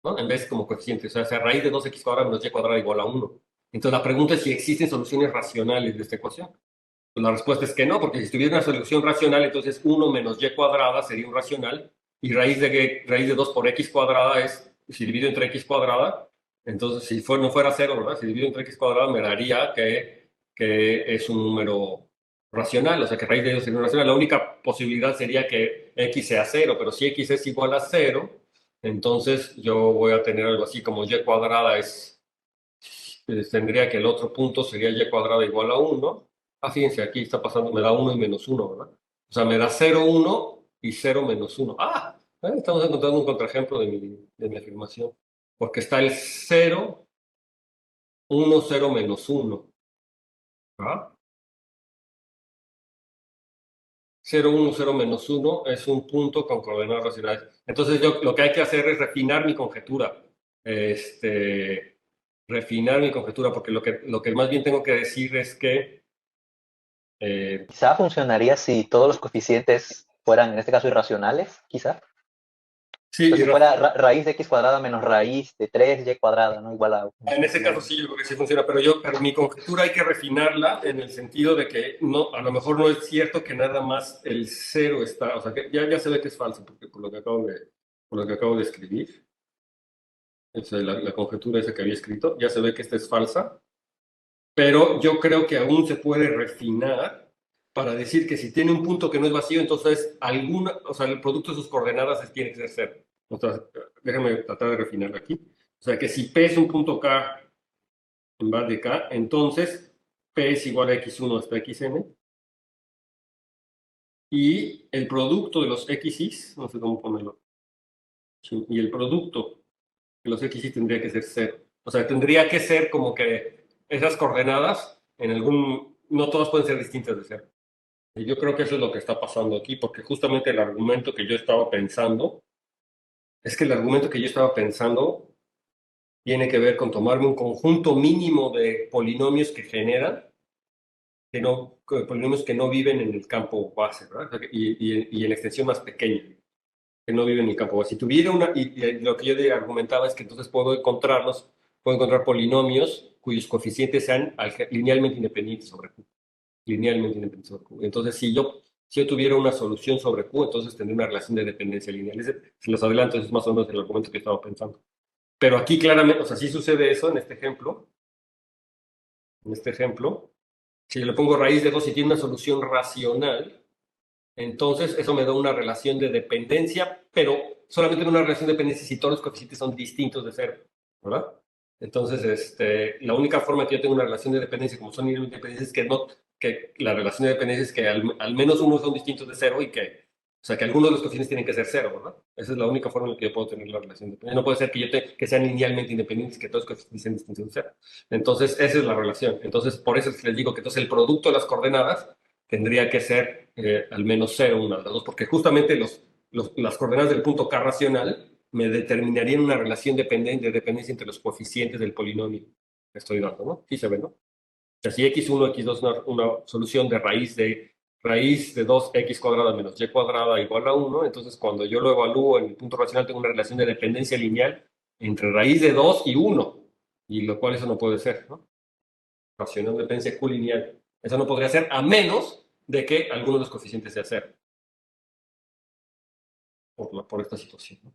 ¿No? En vez como coeficiente, o sea, raíz de 2x cuadrada menos y cuadrada igual a 1. Entonces la pregunta es si existen soluciones racionales de esta ecuación. Pues la respuesta es que no, porque si tuviera una solución racional, entonces 1 menos y cuadrada sería un racional, y raíz de 2 por x cuadrada es, si divido entre x cuadrada, entonces si no fuera 0, ¿verdad? Si divido entre x cuadrada me daría que es un número racional, o sea que raíz de 2 sería un racional. La única posibilidad sería que x sea 0, pero si x es igual a 0, entonces yo voy a tener algo así como y cuadrada tendría que el otro punto sería y cuadrada igual a 1. Ah, fíjense, aquí está pasando, me da 1 y menos 1, ¿verdad? O sea, me da 0, 1 y 0 menos 1. Ah, estamos encontrando un contraejemplo de mi afirmación. Porque está el 0, 1, 0 menos 1. ¿Ah? 0, 1, 0 menos 1 es un punto con coordenadas racionales. Entonces, yo lo que hay que hacer es refinar mi conjetura. Refinar mi conjetura, porque lo que más bien tengo que decir es que Quizá funcionaría si todos los coeficientes fueran, en este caso, irracionales, quizá. sí, Entonces fuera raíz de x cuadrada menos raíz de 3y cuadrada, ¿no? Igual a 1. en ese caso sí, yo creo que sí funciona, pero mi conjetura hay que refinarla en el sentido de que no, a lo mejor no es cierto que nada más el 0 está, o sea, que ya se ve que es falso, porque por lo que acabo de escribir, la conjetura esa que había escrito, ya se ve que esta es falsa, pero yo creo que aún se puede refinar para decir que si tiene un punto que no es vacío, entonces o sea, el producto de sus coordenadas tiene que ser 0. O sea, déjame tratar de refinarlo aquí. O sea, que si P es un punto K en base de K, entonces P es igual a x1 hasta xn. Y el producto de los x's, no sé cómo ponerlo, y el producto de los x's tendría que ser 0. O sea, tendría que ser como que esas coordenadas, no todas pueden ser distintas de 0. Y yo creo que eso es lo que está pasando aquí, porque justamente el argumento que yo estaba pensando, tiene que ver con tomarme un conjunto mínimo de polinomios que generan, polinomios que no viven en el campo base, ¿verdad? Y en extensión más pequeña, que no viven en el campo base. Si tuviera y lo que yo argumentaba es que entonces puedo encontrar polinomios cuyos coeficientes sean linealmente independientes sobre Q. Linealmente independientes sobre Q. Entonces, si yo tuviera una solución sobre Q, entonces tendría una relación de dependencia lineal. Si los adelanto, es más o menos el argumento que estaba pensando. Pero aquí claramente, o sea, sí sucede eso en este ejemplo. Si yo le pongo raíz de 2 y tiene una solución racional, Entonces, eso me da una relación de dependencia, pero solamente una relación de dependencia si todos los coeficientes son distintos de cero, ¿verdad? Entonces, la única forma que yo tengo una relación de dependencia, como son independencias, es que la relación de dependencia es que al menos uno son distintos de cero y o sea, que algunos de los coeficientes tienen que ser cero, ¿verdad? Esa es la única forma en la que yo puedo tener la relación de dependencia. No puede ser que sean linealmente independientes, que todos los coeficientes sean distintos de cero. Entonces, esa es la relación. Entonces, por eso les digo que entonces el producto de las coordenadas tendría que ser al menos cero, una de las dos, porque justamente las coordenadas del punto K racional me determinarían una relación de dependencia entre los coeficientes del polinomio que estoy dando, ¿no? Sí se ve, ¿no? O sea, si x1, x2 es una solución de raíz de 2x cuadrada menos y cuadrada igual a 1, entonces cuando yo lo evalúo en el punto racional tengo una relación de dependencia lineal entre raíz de 2 y 1, y lo cual eso no puede ser, ¿no? Racional de dependencia Q lineal. Eso no podría ser a menos de que alguno de los coeficientes sea cero. Por esta situación, ¿no?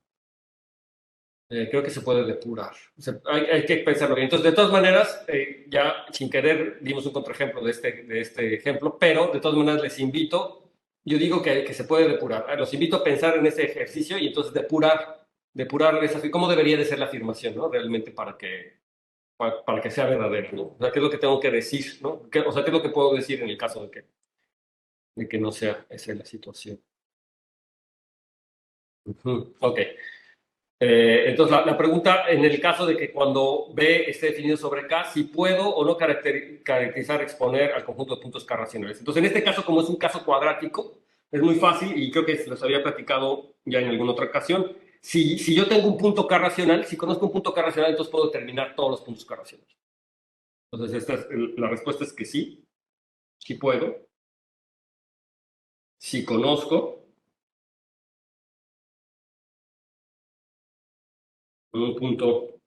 Creo que se puede depurar. O sea, hay que pensarlo bien. Entonces, de todas maneras, ya sin querer dimos un contraejemplo de este ejemplo, pero de todas maneras les invito, yo digo que se puede depurar. Los invito a pensar en ese ejercicio y entonces depurar cómo debería de ser la afirmación, ¿no? Realmente para que sea verdadero, ¿no? O sea, ¿qué es lo que tengo que decir, ¿no? O sea, ¿qué es lo que puedo decir en el caso de que no sea esa la situación? Ok. Entonces, la pregunta en el caso de que cuando B esté definido sobre K, si puedo o no caracterizar, exponer al conjunto de puntos K racionales. Entonces, en este caso, como es un caso cuadrático, es muy fácil y creo que se los había platicado ya en alguna otra ocasión. Si yo tengo un punto K racional, si conozco un punto K racional, entonces puedo determinar todos los puntos K racionales. Entonces, la respuesta es que sí puedo. Si conozco un punto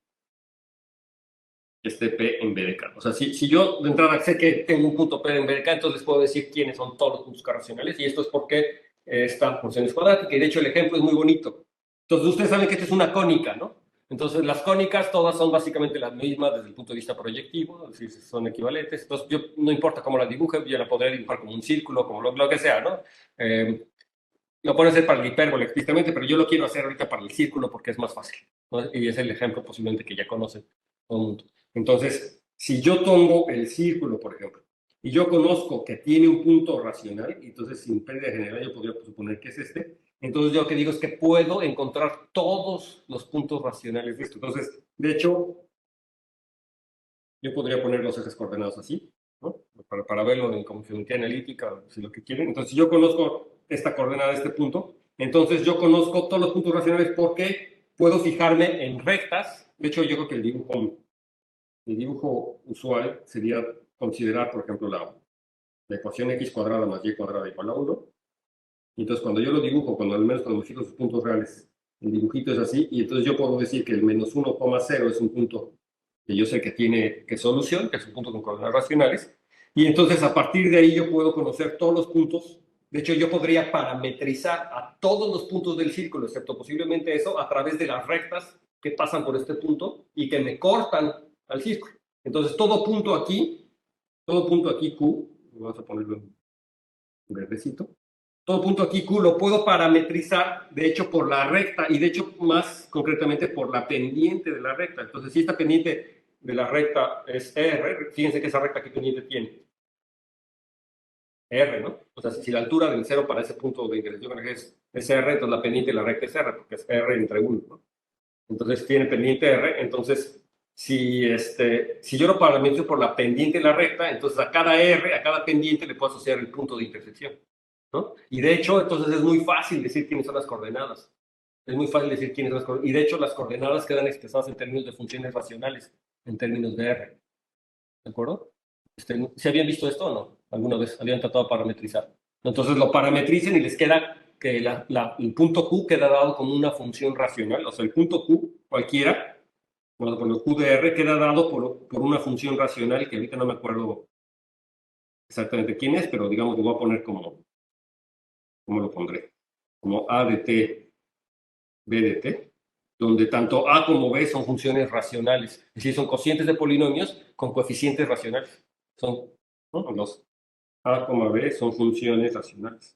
P en B de K. O sea, si yo de entrada sé que tengo un punto P en B de K, entonces les puedo decir quiénes son todos los puntos K racionales, y esto es porque esta función es cuadrática, y de hecho el ejemplo es muy bonito. Entonces ustedes saben que esta es una cónica, ¿no? Entonces las cónicas todas son básicamente las mismas desde el punto de vista proyectivo, es decir, son equivalentes. Entonces yo, no importa cómo la dibuje, yo la podré dibujar como un círculo, como lo que sea, ¿no? Lo puedo hacer para el hipérbole explícitamente, pero yo lo quiero hacer ahorita para el círculo porque es más fácil, ¿no? Y es el ejemplo posiblemente que ya conocen todo el mundo. Entonces, si yo tomo el círculo, por ejemplo, y yo conozco que tiene un punto racional, entonces sin pérdida general yo podría suponer que es entonces yo lo que digo es que puedo encontrar todos los puntos racionales de esto. Entonces, de hecho, yo podría poner los ejes coordenados así, ¿no? Para verlo como geometría analítica, si lo que quieren. Entonces, si yo conozco esta coordenada de este punto, entonces yo conozco todos los puntos racionales porque puedo fijarme en rectas. De hecho, yo creo que el dibujo usual sería considerar, por ejemplo, la ecuación x cuadrada más y cuadrada igual a 1. Y entonces, cuando yo lo dibujo, al menos cuando me fijo sus puntos reales, el dibujito es así, y entonces yo puedo decir que el menos 1,0 es un punto que yo sé que tiene solución, que es un punto con coordenadas racionales, y entonces a partir de ahí yo puedo conocer todos los puntos. De hecho, yo podría parametrizar a todos los puntos del círculo, excepto posiblemente eso, a través de las rectas que pasan por este punto y que me cortan al círculo. Entonces, todo punto aquí Q, vamos a ponerlo en verdecito, todo punto aquí Q lo puedo parametrizar, de hecho, por la recta, y de hecho, más concretamente, por la pendiente de la recta. Entonces, si esta pendiente de la recta es R, fíjense que esa recta que pendiente tiene R, ¿no? O sea, si la altura del cero para ese punto de intersección es R, entonces la pendiente de la recta es R, porque es R entre 1, ¿no? Entonces, tiene pendiente R, entonces, si yo lo parametrizo por la pendiente de la recta, entonces a cada R, a cada pendiente le puedo asociar el punto de intersección, ¿no? Y de hecho, entonces es muy fácil decir quiénes son las coordenadas. Es muy fácil decir quiénes son las coordenadas. Y de hecho, las coordenadas quedan expresadas en términos de funciones racionales, en términos de R. ¿De acuerdo? ¿Se habían visto esto o no? ¿Alguna vez habían tratado de parametrizar? Entonces lo parametricen y les queda que el punto Q queda dado como una función racional. O sea, el punto Q, cualquiera, bueno, por el Q de R, queda dado por una función racional que ahorita no me acuerdo exactamente quién es, pero digamos lo voy a poner ¿cómo lo pondré? Como A de T, B de T, donde tanto A como B son funciones racionales. Es decir, son cocientes de polinomios con coeficientes racionales. Son, ¿no? Los A, B son funciones racionales.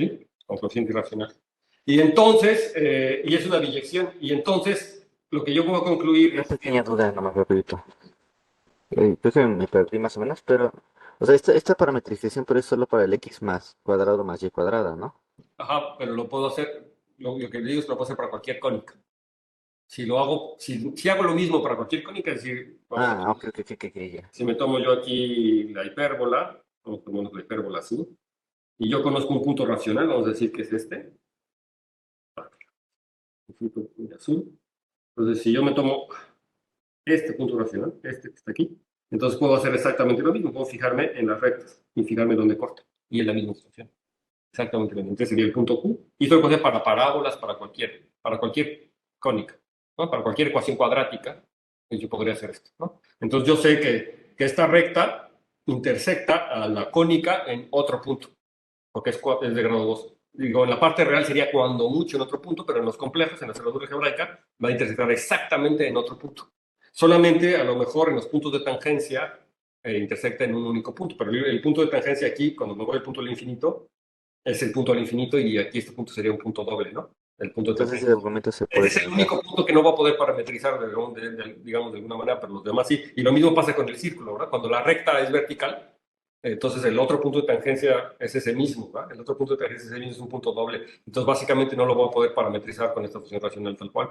¿sí? Con coeficiente irracional. Y entonces, y es una biyección, y entonces lo que yo puedo concluir Una es pequeña que, duda, nomás rapidito. Creo que me perdí más o menos, pero, o sea, esta parametrización, pero es solo para el x más cuadrado más y cuadrada, ¿no? ajá, pero lo puedo hacer, lo que digo es que lo puedo hacer para cualquier cónica. Si lo hago, si hago lo mismo para cualquier cónica, es decir, Ah, ok, ok, ok, ok, ya. si me tomo yo aquí la hipérbola, vamos a tomarnos la hipérbola así, y yo conozco un punto racional, vamos a decir que es este, un punto azul. Entonces, si yo me tomo este punto racional, este que está aquí, entonces puedo hacer exactamente lo mismo, puedo fijarme en las rectas y fijarme dónde corta, y en la misma situación. Exactamente lo mismo. Entonces sería el punto Q, y esto lo puedo hacer para parábolas, para cualquier cónica, ¿no? Para cualquier ecuación cuadrática, pues yo podría hacer esto, ¿no? Entonces yo sé que esta recta intersecta a la cónica en otro punto, porque es de grado 2. Digo, en la parte real sería cuando mucho en otro punto, pero en los complejos, en la cerradura algebraica, va a intersectar exactamente en otro punto. Solamente a lo mejor en los puntos de tangencia intersecta en un único punto, pero el punto de tangencia aquí, cuando me voy al punto del infinito, es el punto al infinito y aquí este punto sería un punto doble, ¿no? El punto de Entonces tangencia. ese argumento se Ese puede es el saltar. único punto que no va a poder parametrizar, digamos, de alguna manera, pero los demás sí. Y lo mismo pasa con el círculo, ¿verdad? Cuando la recta es vertical, entonces el otro punto de tangencia es ese mismo, ¿verdad? El otro punto de tangencia es ese mismo, es un punto doble. Entonces básicamente no lo voy a poder parametrizar con esta función racional tal cual,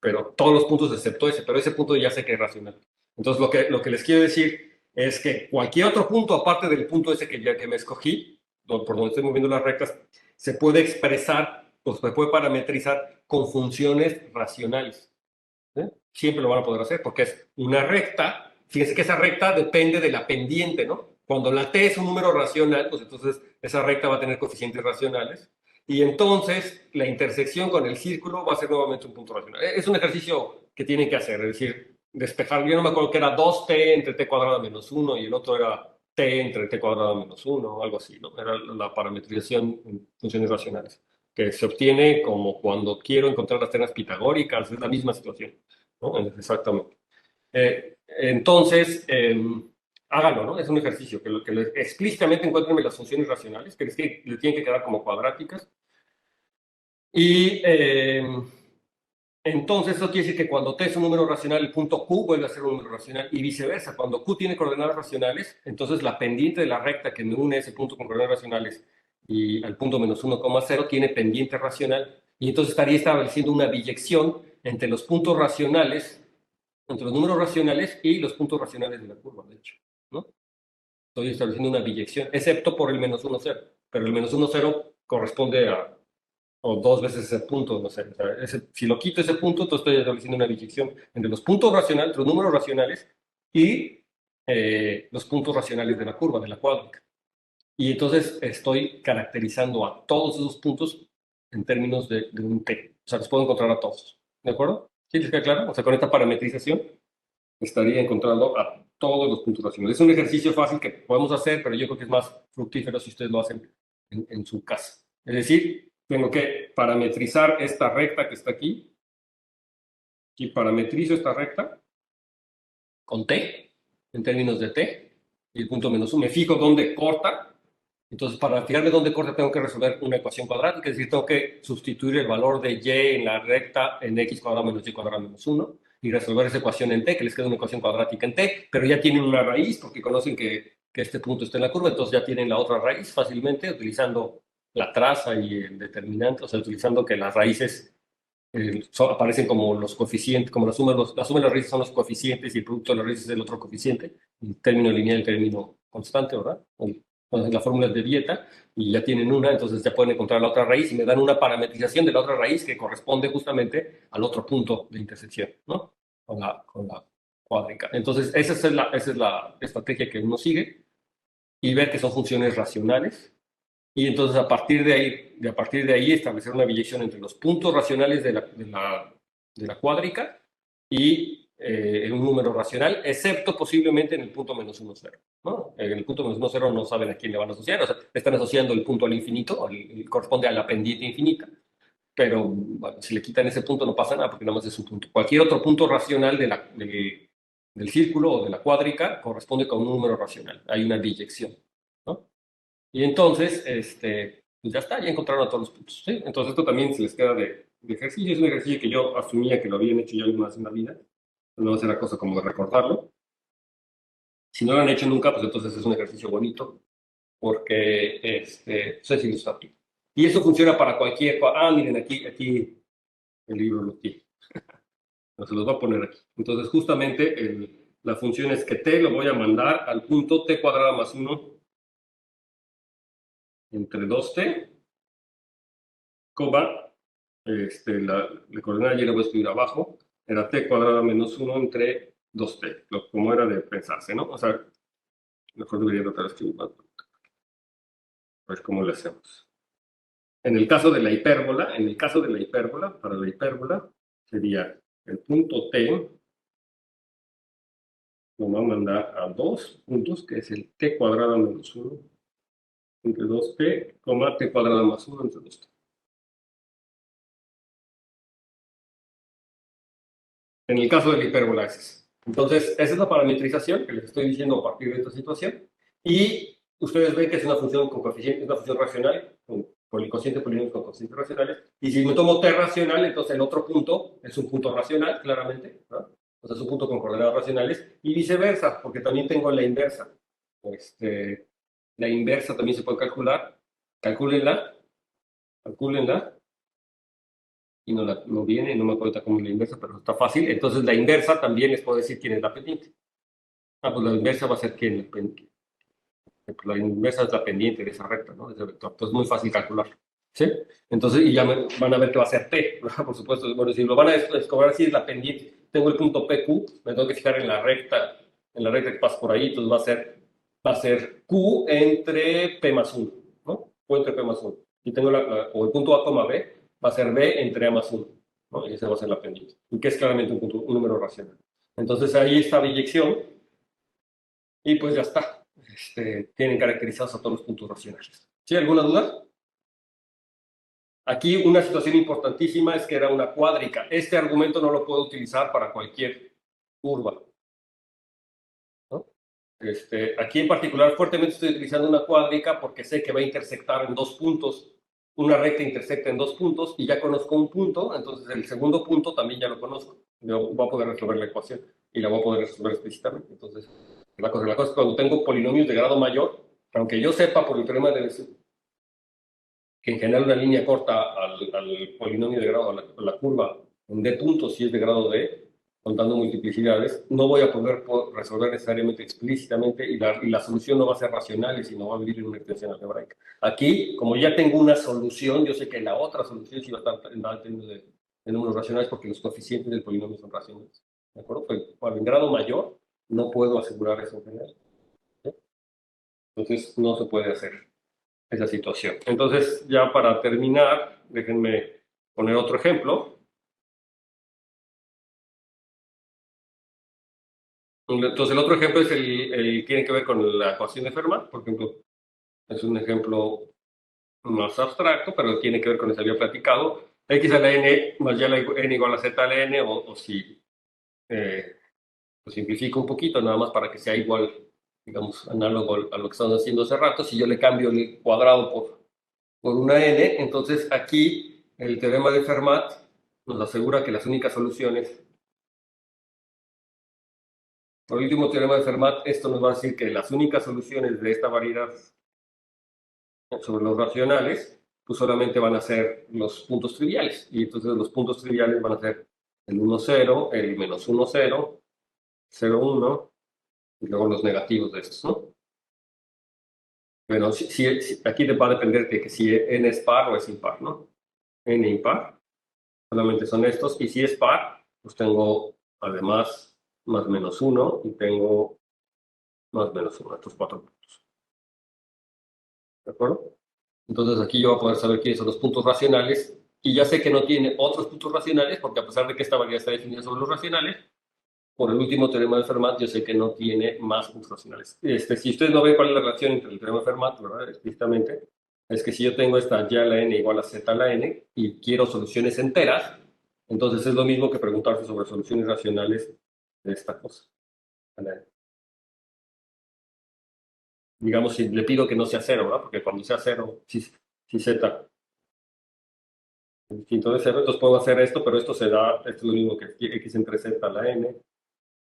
pero todos los puntos excepto ese, pero ese punto ya sé que es racional. Entonces lo que les quiero decir es que cualquier otro punto, aparte del punto ese que me escogí, por donde estoy moviendo las rectas, se puede expresar o se puede parametrizar con funciones racionales. ¿Eh? Siempre lo van a poder hacer porque es una recta. Fíjense que esa recta depende de la pendiente, ¿no? Cuando la t es un número racional, pues entonces esa recta va a tener coeficientes racionales. Y entonces la intersección con el círculo va a ser nuevamente un punto racional. Es un ejercicio que tienen que hacer, es decir, despejar. Yo no me acuerdo que era 2t entre t cuadrada menos 1 y el otro era t entre t cuadrada menos 1 o algo así, ¿no? Era la parametrización en funciones racionales, que se obtiene como cuando quiero encontrar las ternas pitagóricas, es la misma situación, ¿no? Exactamente. Entonces, háganlo, ¿no? Es un ejercicio explícitamente encuentren las funciones racionales, que le tienen que quedar como cuadráticas. Y entonces eso quiere decir que cuando t es un número racional, el punto Q vuelve a ser un número racional y viceversa. Cuando Q tiene coordenadas racionales, entonces la pendiente de la recta que me une ese punto con coordenadas racionales y al punto menos 1,0 tiene pendiente racional. Y entonces estaría estableciendo una biyección entre los puntos racionales, entre los números racionales y los puntos racionales de la curva, de hecho, ¿no? Estoy estableciendo una biyección, excepto por el menos 1,0. Pero el menos 1,0 corresponde a o dos veces ese punto, no sé. O sea, si lo quito ese punto, entonces estoy estableciendo una biyección entre los puntos racionales, los números racionales y los puntos racionales de la curva, de la cuádrica. Y entonces estoy caracterizando a todos esos puntos en términos de un T. O sea, los puedo encontrar a todos. ¿De acuerdo? ¿Sí les queda claro? O sea, con esta parametrización estaría encontrando a todos los puntos racionales. Es un ejercicio fácil que podemos hacer, pero yo creo que es más fructífero si ustedes lo hacen en su casa. Es decir, tengo que parametrizar esta recta que está aquí y parametrizo esta recta con t, en términos de t, y el punto menos 1. Me fijo dónde corta. Entonces, para fijarme dónde corta, tengo que resolver una ecuación cuadrática, es decir, tengo que sustituir el valor de y en la recta en x cuadrado menos y cuadrado menos 1 y resolver esa ecuación en t, que les queda una ecuación cuadrática en t, pero ya tienen una raíz porque conocen que este punto está en la curva, entonces ya tienen la otra raíz fácilmente utilizando la traza y el determinante, o sea, utilizando que las raíces aparecen como los coeficientes, como la suma de las raíces son los coeficientes y el producto de las raíces es el otro coeficiente, el término lineal y el término constante, ¿verdad? Entonces la fórmula es de Vieta y ya tienen una, entonces ya pueden encontrar la otra raíz y me dan una parametrización de la otra raíz que corresponde justamente al otro punto de intersección, ¿no? Con la cuádrica. Entonces esa es la estrategia que uno sigue y ver que son funciones racionales y entonces a partir de ahí establecer una biyección entre los puntos racionales de la cuádrica y un número racional, excepto posiblemente en el punto menos 1,0. ¿No? En el punto menos 1,0 no saben a quién le van a asociar, o sea, están asociando el punto al infinito, corresponde a la pendiente infinita, pero bueno, si le quitan ese punto no pasa nada porque nada más es un punto. Cualquier otro punto racional del círculo o de la cuádrica corresponde con un número racional, hay una biyección. ¿No? Y entonces, pues ya está, ya encontraron a todos los puntos, ¿sí? Entonces esto también se les queda de ejercicio, es un ejercicio que yo asumía que lo habían hecho ya alguna vez en la vida, no será cosa como de recordarlo. Si no lo han hecho nunca, pues entonces es un ejercicio bonito, porque pues es ilustrativo. Y eso funciona para cualquier... miren, aquí el libro lo tiene. No, se los voy a poner aquí. Entonces, justamente la función es que t lo voy a mandar al punto t cuadrada más 1 entre 2t, coma, la coordenada ya la voy a escribir abajo, era t cuadrada menos 1 entre 2t, como era de pensarse, ¿no? O sea, mejor debería tratar de escribir más. A ver cómo le hacemos. En el caso de la hipérbola, para la hipérbola, sería el punto t, lo va a mandar a dos puntos, que es el t cuadrada menos 1 entre 2t, coma t cuadrada más 1 entre 2t. En el caso de la hipérbola es ese. Entonces, esa es la parametrización que les estoy diciendo a partir de esta situación. Y ustedes ven que es una función con coeficiente, es una función racional, con el cociente polinomios con coeficientes racionales. Y si me tomo t racional, entonces el otro punto es un punto racional, claramente, ¿no? O sea, es un punto con coordenadas racionales. Y viceversa, porque también tengo la inversa. La inversa también se puede calcular. Calcúlenla. Y no viene, no me acuerdo cómo es la inversa, pero está fácil. Entonces la inversa también les puedo decir quién es la pendiente. Pues la inversa va a ser quién. Pues la inversa es la pendiente de esa recta, ¿no? De ese vector. Entonces es muy fácil calcular. ¿Sí? Entonces, y ya van a ver que va a ser t, ¿verdad? Por supuesto. Bueno, si lo van a descubrir si es la pendiente, tengo el punto PQ, me tengo que fijar en la recta que pasa por ahí, entonces va a ser Q entre P más 1, ¿no? Q entre P más 1. Y tengo o el punto A, B, va a ser B entre A más 1, ¿no? Y esa va a ser la pendiente. Y que es claramente un número racional. Entonces ahí está la inyección y pues ya está. Tienen caracterizados a todos los puntos racionales. ¿Sí? ¿Alguna duda? Aquí una situación importantísima es que era una cuádrica. Este argumento no lo puedo utilizar para cualquier curva, ¿no? Aquí en particular fuertemente estoy utilizando una cuádrica porque sé que va a intersectar en dos puntos. Una recta intersecta en dos puntos y ya conozco un punto, entonces el segundo punto también ya lo conozco. Yo voy a poder resolver la ecuación y la voy a poder resolver explícitamente. Entonces, la cosa es que cuando tengo polinomios de grado mayor, aunque yo sepa por el teorema de que en general una línea corta al polinomio de grado, a la curva en d puntos, si es de grado d, contando multiplicidades, no voy a poder resolver necesariamente explícitamente y la solución no va a ser racional, sino va a vivir en una extensión algebraica. Aquí, como ya tengo una solución, yo sé que la otra solución sí va a estar en términos de números racionales porque los coeficientes del polinomio son racionales. ¿De acuerdo? Pues, en grado mayor no puedo asegurar eso en general. ¿Sí? Entonces, no se puede hacer esa situación. Entonces, ya para terminar, déjenme poner otro ejemplo. Entonces, el otro ejemplo es tiene que ver con la ecuación de Fermat, por ejemplo, es un ejemplo más abstracto, pero tiene que ver con eso que había platicado. X a la n más ya la n igual a z a la n, o si lo simplifico un poquito, nada más para que sea igual, digamos, análogo a lo que estamos haciendo hace rato. Si yo le cambio el cuadrado por una n, entonces aquí el teorema de Fermat nos asegura que las únicas soluciones, por el último teorema de Fermat, esto nos va a decir que las únicas soluciones de esta variedad sobre los racionales, pues solamente van a ser los puntos triviales, y entonces los puntos triviales van a ser el 1, 0, el menos 1, 0, 0, 1, y luego los negativos de estos, ¿no? Bueno, aquí va a depender de que si n es par o es impar, ¿no? N impar, solamente son estos, y si es par, pues tengo además más menos 1 y tengo más menos 1, estos cuatro puntos. ¿De acuerdo? Entonces aquí yo voy a poder saber quiénes son los puntos racionales, y ya sé que no tiene otros puntos racionales, porque a pesar de que esta variedad está definida sobre los racionales, por el último teorema de Fermat, yo sé que no tiene más puntos racionales. Si ustedes no ven cuál es la relación entre el teorema de Fermat, ¿verdad? Explícitamente, es que si yo tengo esta y a la n igual a z a la n y quiero soluciones enteras, entonces es lo mismo que preguntarse sobre soluciones racionales de esta cosa. Digamos, si le pido que no sea cero, ¿verdad? Porque cuando sea cero, si si z es distinto de 0, entonces puedo hacer esto, pero esto es lo mismo que x entre z a la n,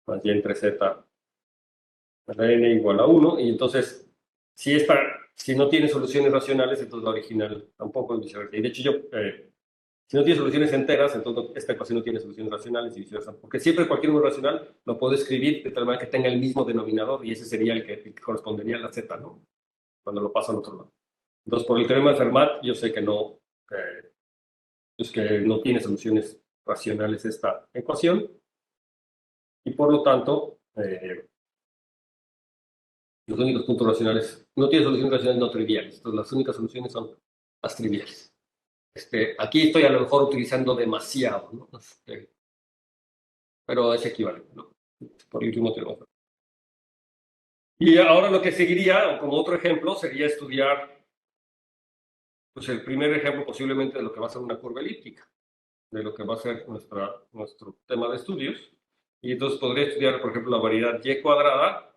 más y entre z a la n igual a 1, y entonces, si no tiene soluciones racionales, entonces la original tampoco, y viceversa. Y de hecho si no tiene soluciones enteras, entonces esta ecuación no tiene soluciones racionales y viceversa. Porque siempre cualquier número racional lo puedo escribir de tal manera que tenga el mismo denominador, y ese sería el que correspondería a la z, ¿no? Cuando lo paso al otro lado. Entonces, por el teorema de Fermat, yo sé que pues que no tiene soluciones racionales esta ecuación, y por lo tanto, los únicos puntos racionales, no tiene soluciones racionales no triviales. Entonces, las únicas soluciones son las triviales. Aquí estoy a lo mejor utilizando demasiado, ¿no? Pero es equivalente, ¿no? Por el último teorema. Y ahora lo que seguiría, como otro ejemplo, sería estudiar, pues el primer ejemplo posiblemente de lo que va a ser una curva elíptica, de lo que va a ser nuestro tema de estudios. Y entonces podría estudiar, por ejemplo, la variedad y cuadrada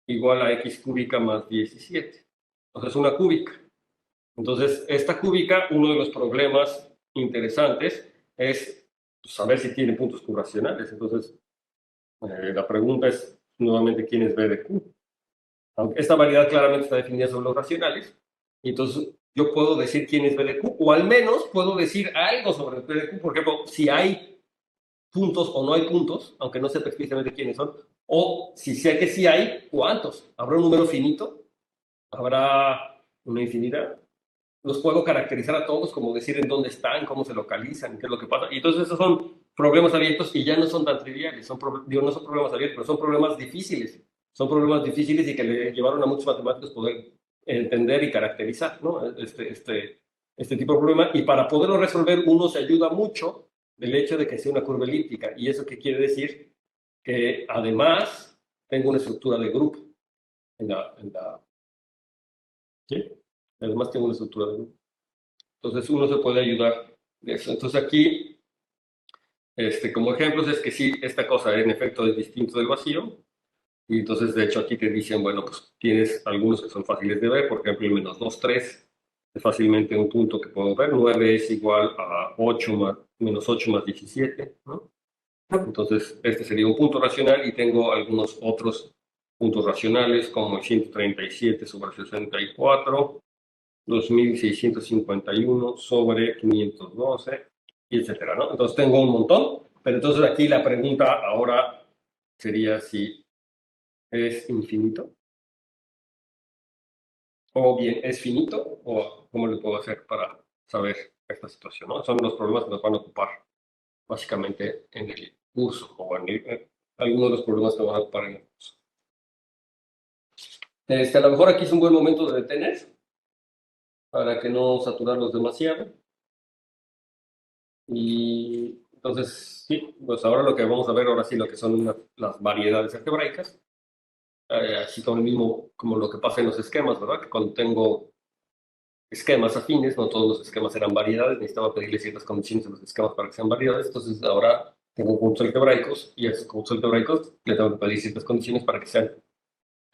igual a x cúbica más 17. Entonces, es una cúbica. Entonces, esta cúbica, uno de los problemas interesantes es saber si tiene puntos Q racionales. Entonces, la pregunta es nuevamente quién es B de Q. Aunque esta variedad claramente está definida sobre los racionales, y entonces yo puedo decir quién es B de Q, o al menos puedo decir algo sobre B de Q. Por ejemplo, si hay puntos o no hay puntos, aunque no sepa explícitamente quiénes son, o si sé que sí hay, ¿cuántos? ¿Habrá un número finito? ¿Habrá una infinidad? Los puedo caracterizar a todos, como decir en dónde están, cómo se localizan, qué es lo que pasa. Y entonces esos son problemas abiertos y ya no son tan triviales. No son problemas abiertos, pero son problemas difíciles. Son problemas difíciles y que le llevaron a muchos matemáticos poder entender y caracterizar, ¿no? Este tipo de problema. Y para poderlo resolver, uno se ayuda mucho del hecho de que sea una curva elíptica. ¿Y eso qué quiere decir? Que además tengo una estructura de grupo ¿sí? Además tengo una estructura de grupo. Entonces uno se puede ayudar de eso. Entonces aquí, como ejemplos, es que sí, esta cosa en efecto es distinto del vacío. Y entonces, de hecho, aquí te dicen, bueno, pues tienes algunos que son fáciles de ver. Por ejemplo, el menos 2, 3 es fácilmente un punto que puedo ver. 9 es igual a 8 más, menos 8 más 17, ¿no? Entonces, este sería un punto racional y tengo algunos otros puntos racionales como el 137 sobre 64, 2651 sobre 512, y etcétera, ¿no? Entonces tengo un montón, pero entonces aquí la pregunta ahora sería si es infinito, o bien es finito, o cómo le puedo hacer para saber esta situación, ¿no? Son los problemas que nos van a ocupar básicamente en el curso, o algunos de los problemas que van a ocupar en el curso. A lo mejor aquí es un buen momento de detener, para que no saturarlos demasiado. Y entonces, sí, pues ahora lo que vamos a ver, ahora sí, lo que son las variedades algebraicas, así como lo que pasa en los esquemas, ¿verdad? Que cuando tengo esquemas afines, no todos los esquemas eran variedades, necesitaba pedirle ciertas condiciones a los esquemas para que sean variedades, entonces ahora tengo conjuntos algebraicos, y a esos conjuntos algebraicos le tengo que pedir ciertas condiciones para que sean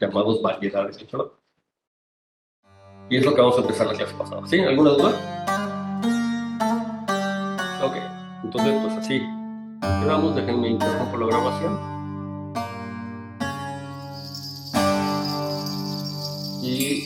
llamados variedades, ¿verdad? Y es lo que vamos a empezar la clase pasada. ¿Sí? ¿Alguna duda? Ok, entonces pues así quedamos, déjenme interrumpo la grabación y